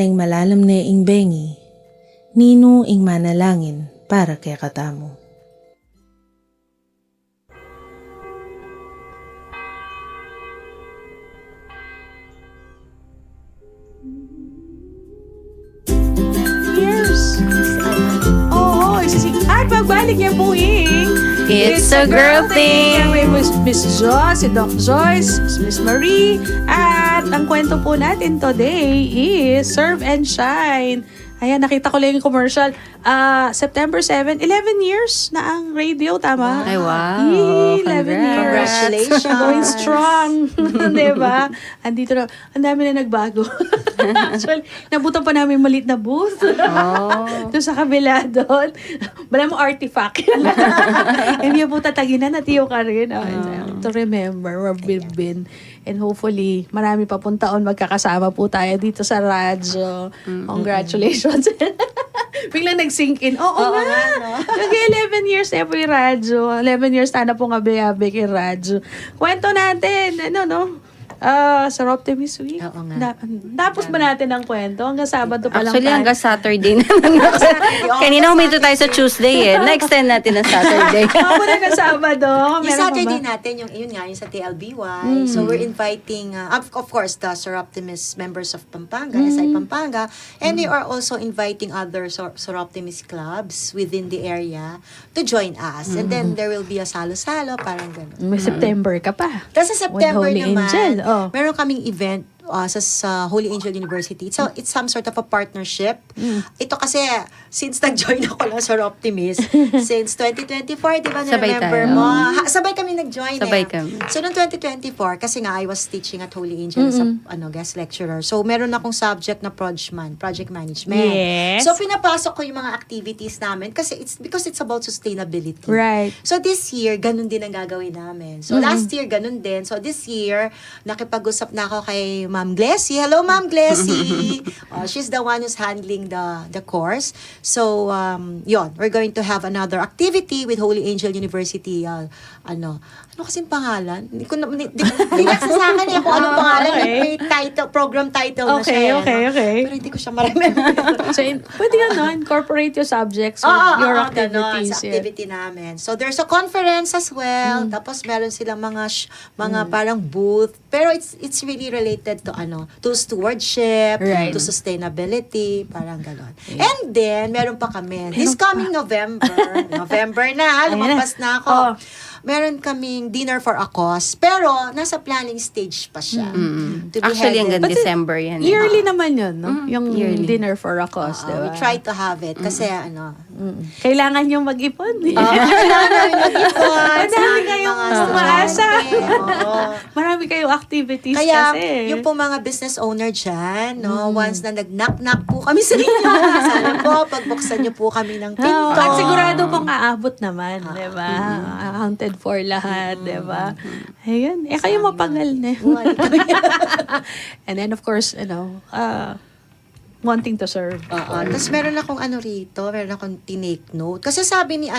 Nang malalam na ing bengi, Nino ing manalangin para kay katamo. Years. Oo, at pagbalik niya po It's a girl thing. Kami Miss Jo, si Doc Joyce, Miss Marie. At ang kwento po natin today is Serve and Shine. Ayan, nakita ko lang yung commercial. September 7, 11 years na ang radio, tama? Ay, wow. Yee, 11 Congrats. years. Congratulations. Going strong. Diba? Andito na, ang dami na nagbago. Actually, nabutan pa namin maliit na booth. Doon sa kabila doon. Wala mo artifact. Hindi po tataginan at iyo ka rin. To remember where we've been. And hopefully, marami pa pong taon magkakasama po tayo dito sa radyo. Congratulations. Biglang nag-sink in. Oo nga. Nag-11 years na po yung radyo. 11 years na po ngabi-gabi kay radyo. Kwento natin. Sa Optimist Week. Oo nga. Tapos ba natin ang kwento? Hanggang Sabado pa lang Actually, tayo. hanggang Saturday na. Kanina huminto tayo sa Tuesday Na-extend natin ng Saturday. Muna na Sabado. Yung Meron pa Saturday ba? natin, yun sa TLBY. So we're inviting, of course, the Sir Optimist members of Pampanga, SI Pampanga. And we are also inviting other Sir Optimist clubs within the area to join us. And then there will be a salo-salo, parang gano'n. May September ka pa. Tapos sa September Holy naman, Angel, meron kaming event sa Holy Angel University. So, it's some sort of a partnership. Ito kasi, since nag-join ako lang sa Optimist, since 2024, di ba, Sabay na-remember tayo. mo? Sabay kami nag-join Sabay kami. So, noong 2024, kasi nga, I was teaching at Holy Angel as a guest lecturer. So, meron akong subject na project management. Yes. So, pinapasok ko yung mga activities namin kasi because it's about sustainability. Right. So, this year, ganun din ang gagawin namin. So, last year, ganun din. So, this year, nakipag-usap na ako kay Ma'am Glessy. Hello, Ma'am Glessy! She's the one who's handling the course. So, yun. We're going to have another activity with Holy Angel University. Ano kasing pangalan? Hindi nasa sa akin kung anong pangalan. Okay. May title, program title na siya. Okay. Pero hindi ko siya ma-remember. So, pwede incorporate your subjects with your activities. Sa activity namin. So, there's a conference as well. Tapos, meron silang mga parang booth. Pero it's really related to stewardship, Right. to sustainability, parang gano'n. And then, meron pa kami. This coming November na, lumampas na ako. Meron kaming dinner for a cause. Pero, nasa planning stage pa siya. To be Actually, hanggang headed. December yan. Yearly naman yun, no? Yung yearly. dinner for a cause, diba? We try to have it. Kasi, Kailangan yung mag-ipon. kailangan namin mag-ipon. Madami kayong umaasa. Oo. Marami kayong activities Kaya, kasi. yung po mga business owner dyan, once na nag-knock-knock po kami sa inyo, sana po, pagbuksan niyo po kami ng pinto. At sigurado pong aabot naman, di ba? Accounted for lahat, di ba? Ayun. Kayo mapagal na. And then, of course, wanting to serve. Tapos meron akong meron akong tinake note. Kasi sabi ni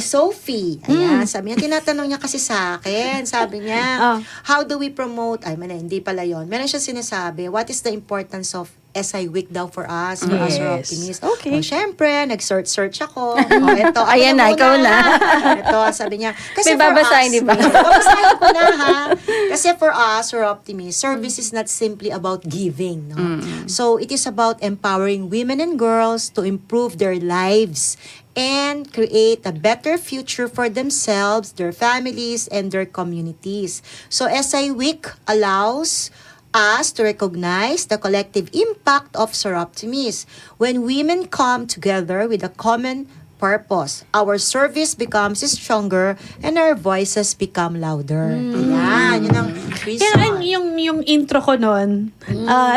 Sophie. Ayan, sabi niya, tinatanong niya kasi sa akin. Sabi niya, how do we promote, hindi pala yun. Meron siya sinasabi, what is the importance of SI Week daw for us, for us or Optimist. Okay. Syempre, nag-search ako. Ito, Ayan na, ikaw na. Ito, sabi niya. Kasi May babasahin, di ba? Babasahin ko na, ha? Kasi for us, or Optimist, service is not simply about giving. No? So, it is about empowering women and girls to improve their lives and create a better future for themselves, their families, and their communities. So, SI Week allows us to recognize the collective impact of Sir Optimist. When women come together with a common purpose, our service becomes stronger and our voices become louder. Ayan, yun ang reason. Kaya yung intro ko nun,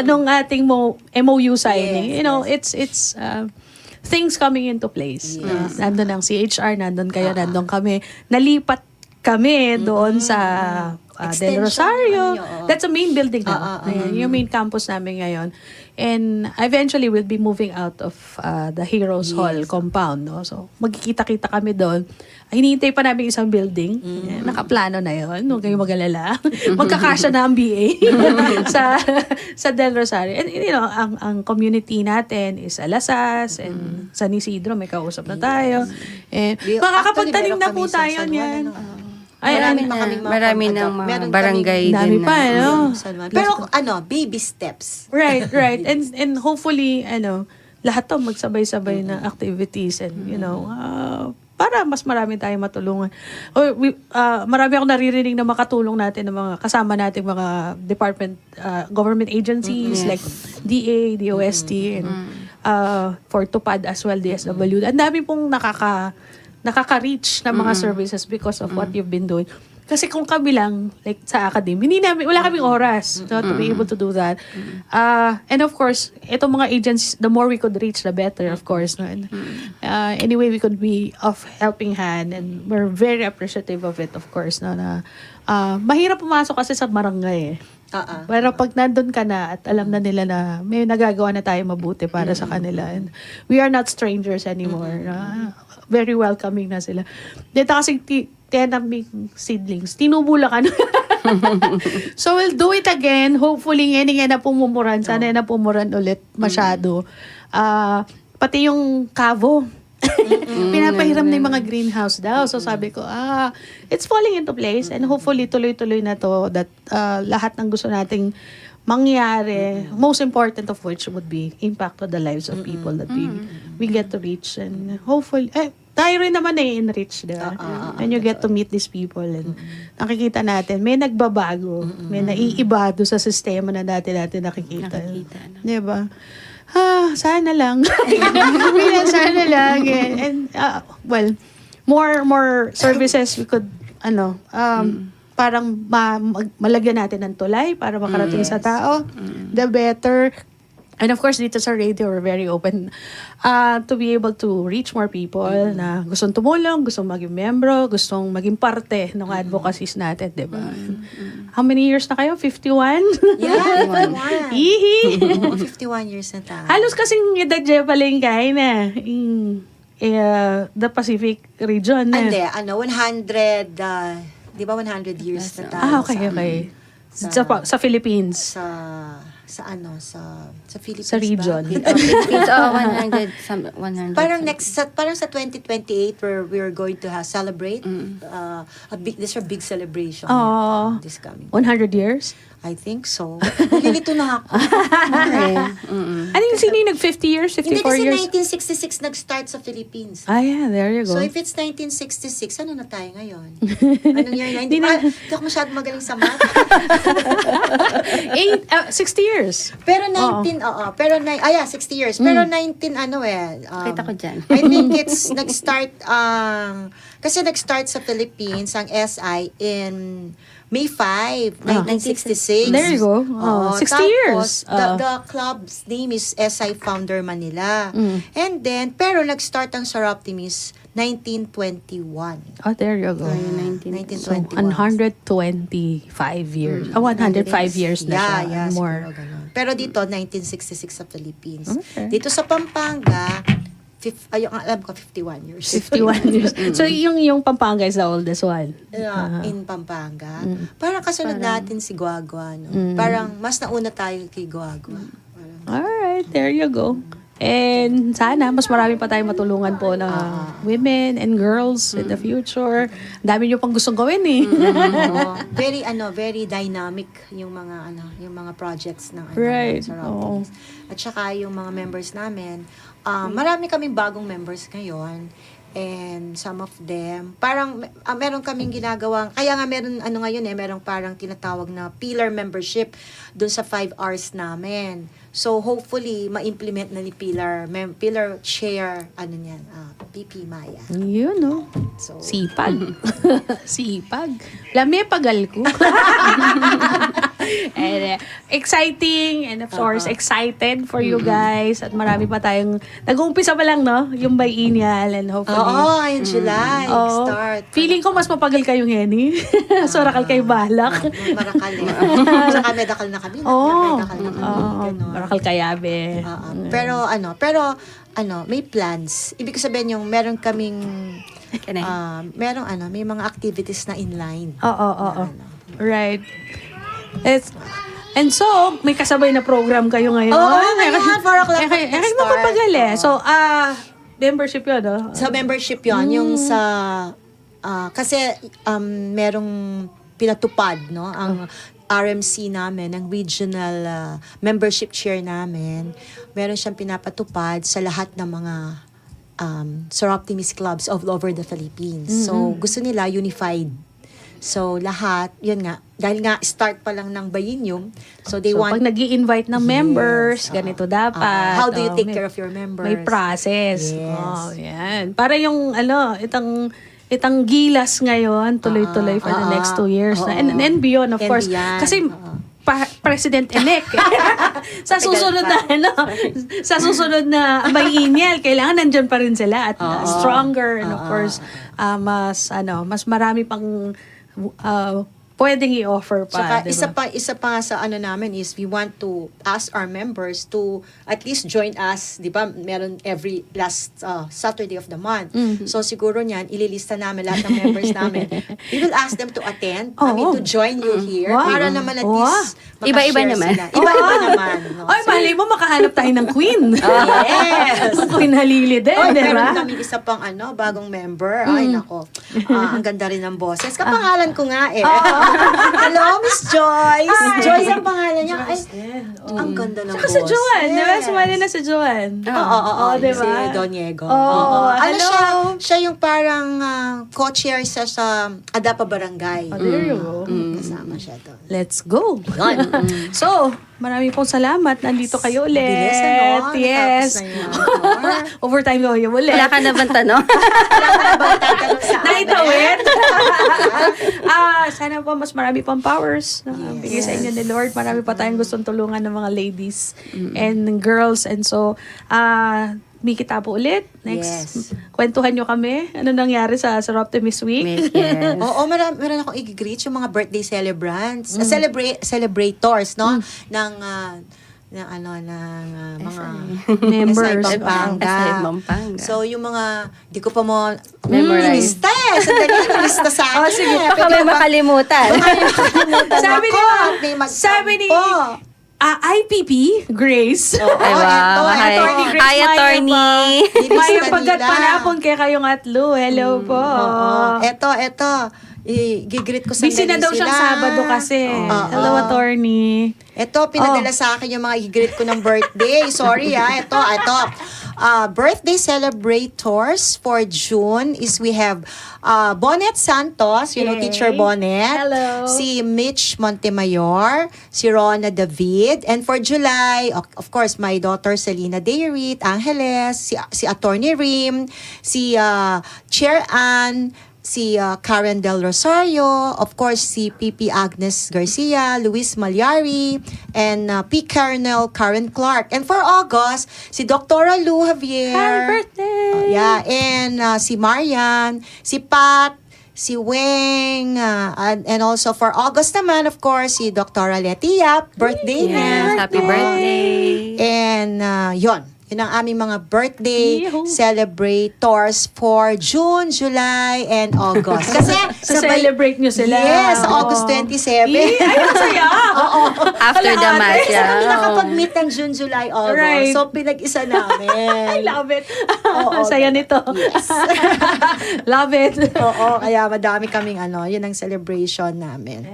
nung ating MOU signing, Yes. it's things coming into place. Nandun ang CHR, nandun kayo, nandun kami. Nalipat kami doon sa Del Extension, Rosario. ano yun, oo. That's a main building na. Ayan, yung main campus namin ngayon. And eventually, we'll be moving out of the Heroes Hall compound. No? So, magkikita-kita kami doon. Hinihintay pa namin isang building. Ayan, nakaplano na yun. Huwag kayong mag-alala. Magkakasya na ang BA sa Del Rosario. And you know, ang community natin is Alasas and San Isidro. May kausap na tayo. And makakapagtanim na po tayo niyan. Marami ng mga meron barangay Dami din pa, na. ano? Pero baby steps. Right. And hopefully, lahat to magsabay-sabay na activities and, para mas marami tayong matulungan. Marami akong naririnig na makatulong natin ng mga kasama nating mga department, government agencies like DA, DOST, and for TUPAD as well, DSW. Ang dami pong nakaka-reach na mga services because of what you've been doing. Kasi kung kami lang, like sa academy, wala kaming oras to be able to do that. And of course, itong mga agencies, the more we could reach, the better, of course. No? And, anyway, we could be of helping hand and we're very appreciative of it, of course. No? Na, mahirap pumasok kasi sa barangay eh. Pero pag nandun ka na at alam na nila na may nagagawa na tayo mabuti para sa kanila. And we are not strangers anymore. Very welcoming na sila. Dito kasi tenaming seedlings. Tinubula ka na. So we'll do it again. Hopefully, ngayon na pumumuran. Sana na pumuran ulit masyado. Pati yung kavo. Pinapahiram na yung mga greenhouse daw. So sabi ko, it's falling into place and hopefully tuloy-tuloy na to that lahat ng gusto nating mangyari, most important of which would be impact on the lives of people that we get to reach and hopefully, tayo rin naman enrich, di ba? And you get to meet these people and nakikita natin, may nagbabago, may naiiba doon sa sistema na dati-dati nakikita. Di ba? Sana lang. Sana lang. And well, more services we could, parang malagyan natin ng tulay para makarating sa tao. The better. And of course, dito sa radio, we're very open to be able to reach more people na gustong tumulong, gustong maging membro, gustong maging parte ng advocacies natin, di ba? How many years na kayo? 51? Yeah, 51. Ihi! 51 years na tayo. Halos kasing edad dyan pala yung kain na. The Pacific region na. Hindi, 100, di ba 100 years na tayo. Okay. Sa Philippines. Sa Philippines Sa region. ba? Philippines, 100. Parang sa 2028 we're going to celebrate this a big celebration this coming. 100 years? I think so. Nalilito na ako. Ano yung sino yung nag-50 years, 54 Hindi kasi years? 1966 nag-start sa Philippines. Yeah, there you go. So if it's 1966, ano na tayo ngayon? Anong year na? Hindi ako masyado magaling sa math. 60 years. Pero 60 years. Pero 19 Kita ko dyan. I think it's kasi nag-start sa Philippines ang SI in May 5, 1966. There you go. 60 years. The club's name is SI Founder Manila. And then, pero nag-start ang Soroptimis 1921. There you go. 1921. 125 years. 105 years na siya. Yeah, More. Pero dito, 1966 sa Philippines. Okay. Dito sa Pampanga, alam ko, 51 years. 51 years. So, yung Pampanga is the oldest one. In Pampanga. Parang kasunod natin si Guagua. No? Parang mas nauna tayo kay Guagua. Alright, there you go. And sana, mas marami pa tayong matulungan po na women and girls in the future. Ang dami nyo pang gustong gawin eh. Very dynamic yung mga projects ng Right. Soroptimis. At saka yung mga members namin, marami kaming bagong members ngayon. And some of them, parang meron kaming ginagawang, kaya nga meron merong parang tinatawag na pillar membership dun sa 5 hours namin. So hopefully ma-implement na ni Pillar Chair PP Maya. Yun, no? So, Sipag. Sipag. Lame pagal ko. And, exciting and of course excited for you guys at marami pa tayong nag-uumpisa pa lang no yung biennial and hopefully Oo, yung July, Oo. start. Feeling ko mas mapagal kayong Henny. Sorakal kayo balak. Marakal eh. Saka medakal na kami. Oo. Medakal na kami. Ganon. Marakal kayabe. Pero may plans. Ibig ko sabihin yung meron kaming may mga activities na inline. Oo. Right. And so, may kasabay na program kayo ngayon. Oo, ngayon, 4 o'clock Kaya mag-start. mapapagal eh. So, membership yun, no? Sa membership yon yung sa kasi merong pinatupad no ang RMC namin, ang regional membership chair namin, meron siyang pinapatupad sa lahat ng mga Soroptimist clubs all over the Philippines. So gusto nila unified. So lahat, yun nga, dahil nga start pa lang ng Bayinium, so they want Pag nag-i-invite ng members, ganito dapat. how do you take may- care of your members? May process. Yes. Oh, yan. Para yung, itang gilas ngayon, tuloy-tuloy for the next 2 years. And beyond, of And course. beyond. Kasi, President-elect. sa susunod na, sa susunod na biennial, kailangan nandyan pa rin sila at stronger. And of course, mas marami pang pwedeng i-offer pa. Saka diba? isa pa sa namin is we want to ask our members to at least join us, 'di ba? Meron every last Saturday of the month. So siguro niyan ililista namin lahat ng members namin. We will ask them to attend, to join you here para naman at least Iba-iba makashare naman. sila. Iba-iba naman. No? Ay, malay mo, makahanap tayo ng queen. Yes. Queen Halili din, Oy, di meron ba? kami isa pang bagong member. Ay, nako. Ang ganda rin ng boses. Kapangalan ko nga eh. Hello, Miss Joyce. Joyce ang pangalan niya. Ay, ang ganda ng Saka boses. si Joan, di ba? Sumali na si Joan. Oo, di ba? si Doniego. Oo, hello. Siya yung parang co-chair sa Adapa Barangay. There you go. Kasama siya doon. Let's go. So, marami pong salamat. Nandito kayo ulit. Bilis, ano? Yes. Natapos na yun. Overtime ko yung ulit. Wala ka na bang tanong? Tatanong sa amin. Naitawid. Sana po mas marami pang powers. Bigay sa inyo ni Lord. Marami pa tayong gustong tulungan ng mga ladies and girls. And so, may kita po ulit. Next, kwentuhan nyo kami. Ano nangyari sa Soroptimist Week? Yes. Oo, meron akong i-greet yung mga birthday celebrants, celebrators, no? Ng mga Members. SI Pampanga. SI Pampanga. So, yung mga, di ko pa mo Memorize. nilista eh. Sandali, nilista sa akin. sige. Baka may makalimutan. Sabi ni IPP, Grace. Ay, wow. Hi, Attorney Grace Hi, attorney. Maya pagkat panapon kay kayong atlo. Hello po. Eto. Gigreet ko sa Busy na daw siyang Sabado kasi. Hello, attorney. Ito, pinadala sa akin yung mga i-greet ko ng birthday. Sorry Ito. Birthday celebrators for June is we have Bonnet Santos, Yay. Teacher Bonnet. Hello. Si Mitch Montemayor, si Rona David. And for July, of course, my daughter Selena Deirit, Angeles, si Attorney Rim, si Chair Ann, si Karen Del Rosario, of course, si PP Agnes Garcia, Luis Malyari, and P. Colonel Karen Clark. And for August, si Dr. Lou Javier. Happy birthday! And si Marian, si Pat, si Weng, and also for August naman, of course, si Dr. Leti Yap, birthday Yes, niya. happy birthday. And yun ang aming mga birthday Yee-hoo. celebrators for June, July, and August. Kasi Celebrate nyo sila. Yes, Oo. August 27. Ay, ang saya! After the match, Kasi kami yeah. nakapag-meet ng June, July, August. Right. So, pinag-isa namin. I love it. Oo, Ang saya nito. Love it. Oo, kaya madami kaming yun ang celebration namin.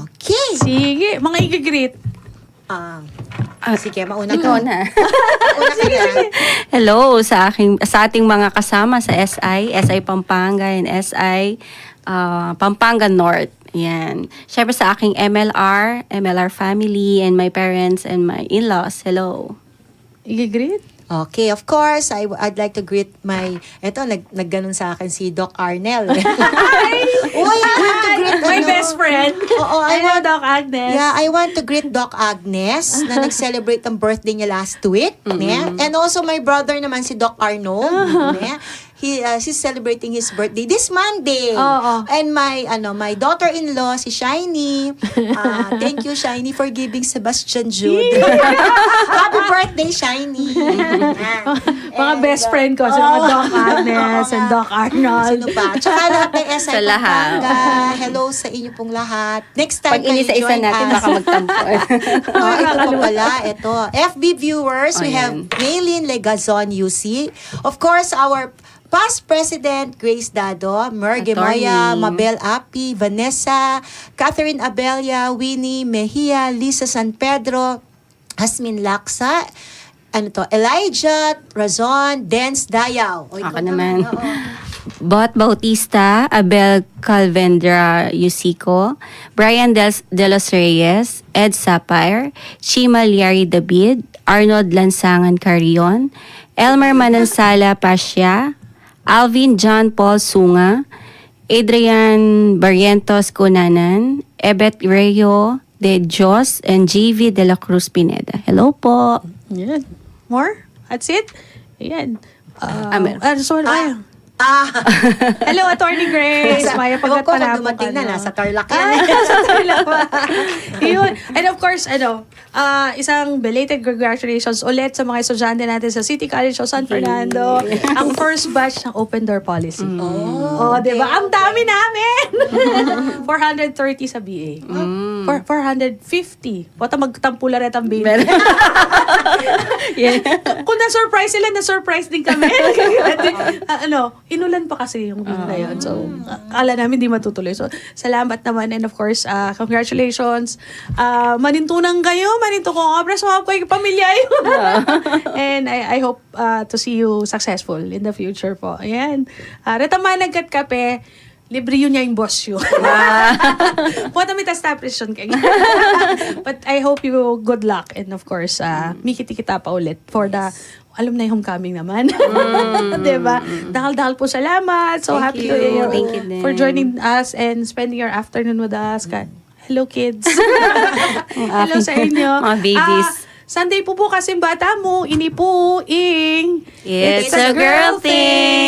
Okay. Sige, mga i-greet. Sige, mauna Ikaw ka. na. Mauna ka na. Hello sa ating mga kasama sa SI Pampanga and SI Pampanga North. Yan. Syempre sa aking MLR family and my parents and my in-laws. Hello. I-greet? Okay, of course, I'd like to greet nagganon sa akin si Doc Arnel. Uy, I want to greet My best friend. Oo, Hello, Doc Agnes. Yeah, I want to greet Doc Agnes na nag-celebrate ang birthday niya last week. And also my brother naman si Doc Arnold. He's celebrating his birthday this Monday. And my daughter-in-law si Shiny. Thank you Shiny for giving Sebastian Jude. Happy birthday Shiny. Mga best friend ko, si mga Doc Agnes and Doc Arnold. Sino pa? Tsaka lahat ng SI Sa lahat. Pampanga. Hello sa inyo pong lahat. Next time Pag inisa-isa natin, baka magtampo. ito pa pala. Ito. FB viewers, we have Ayan. Maylin Legazon UC. Of course, our past President Grace Dado, Merge Maya, Attorney. Mabel Api, Vanessa, Catherine Abella, Winnie Mejia, Lisa San Pedro, Hasmin Laksa, Elijah Razon, Dance Dayaw. O, ikaw Ako naman. Oo. Bot Bautista, Abel Calvendra Yusico, Brian De Los Reyes, Ed Sapire, Chima Liari David, Arnold Lansangan Carrion, Elmer Manansala Pasya, Alvin John Paul Sunga, Adrian Barrientos Cunanan, Ebet Rayo De Dios, and JV De La Cruz Pineda. Hello po. Yan. More? That's it? Ayan. Meron. Hello, Attorney Grace. Maya Ewan ko kung Pagkat dumating na, nasa Tarlac yan. Yun. And of course, isang belated congratulations ulit sa mga estudyante natin sa City College of San Fernando. Ang first batch ng Open Door Policy. Oh, okay. diba? Ang dami namin! 430 sa BA. 450. Wata magtampula rin ang baby. Kung na-surprise sila, na-surprise din kami. Inulan pa kasi yung game na yun. So, akala namin di matutuloy. So, salamat naman. And of course, congratulations. Manintunang kayo. Maninto kong obras. Mga kayo pamilya yun. And I hope to see you successful in the future po. Ayan. Retamanag kat kape. Libre yun niya yung boss yun. Puwata may establishment kayo. But I hope you good luck. And of course, mikiti-kita pa ulit for the alumni homecoming naman. Diba? Dahil-dahil po salamat. So Thank happy you. to Thank you din. for joining us and spending your afternoon with us. Hello, kids. Hello sa inyo. Mga babies. Sunday po bukas yung bata mo. Inipuing. It's a girl thing.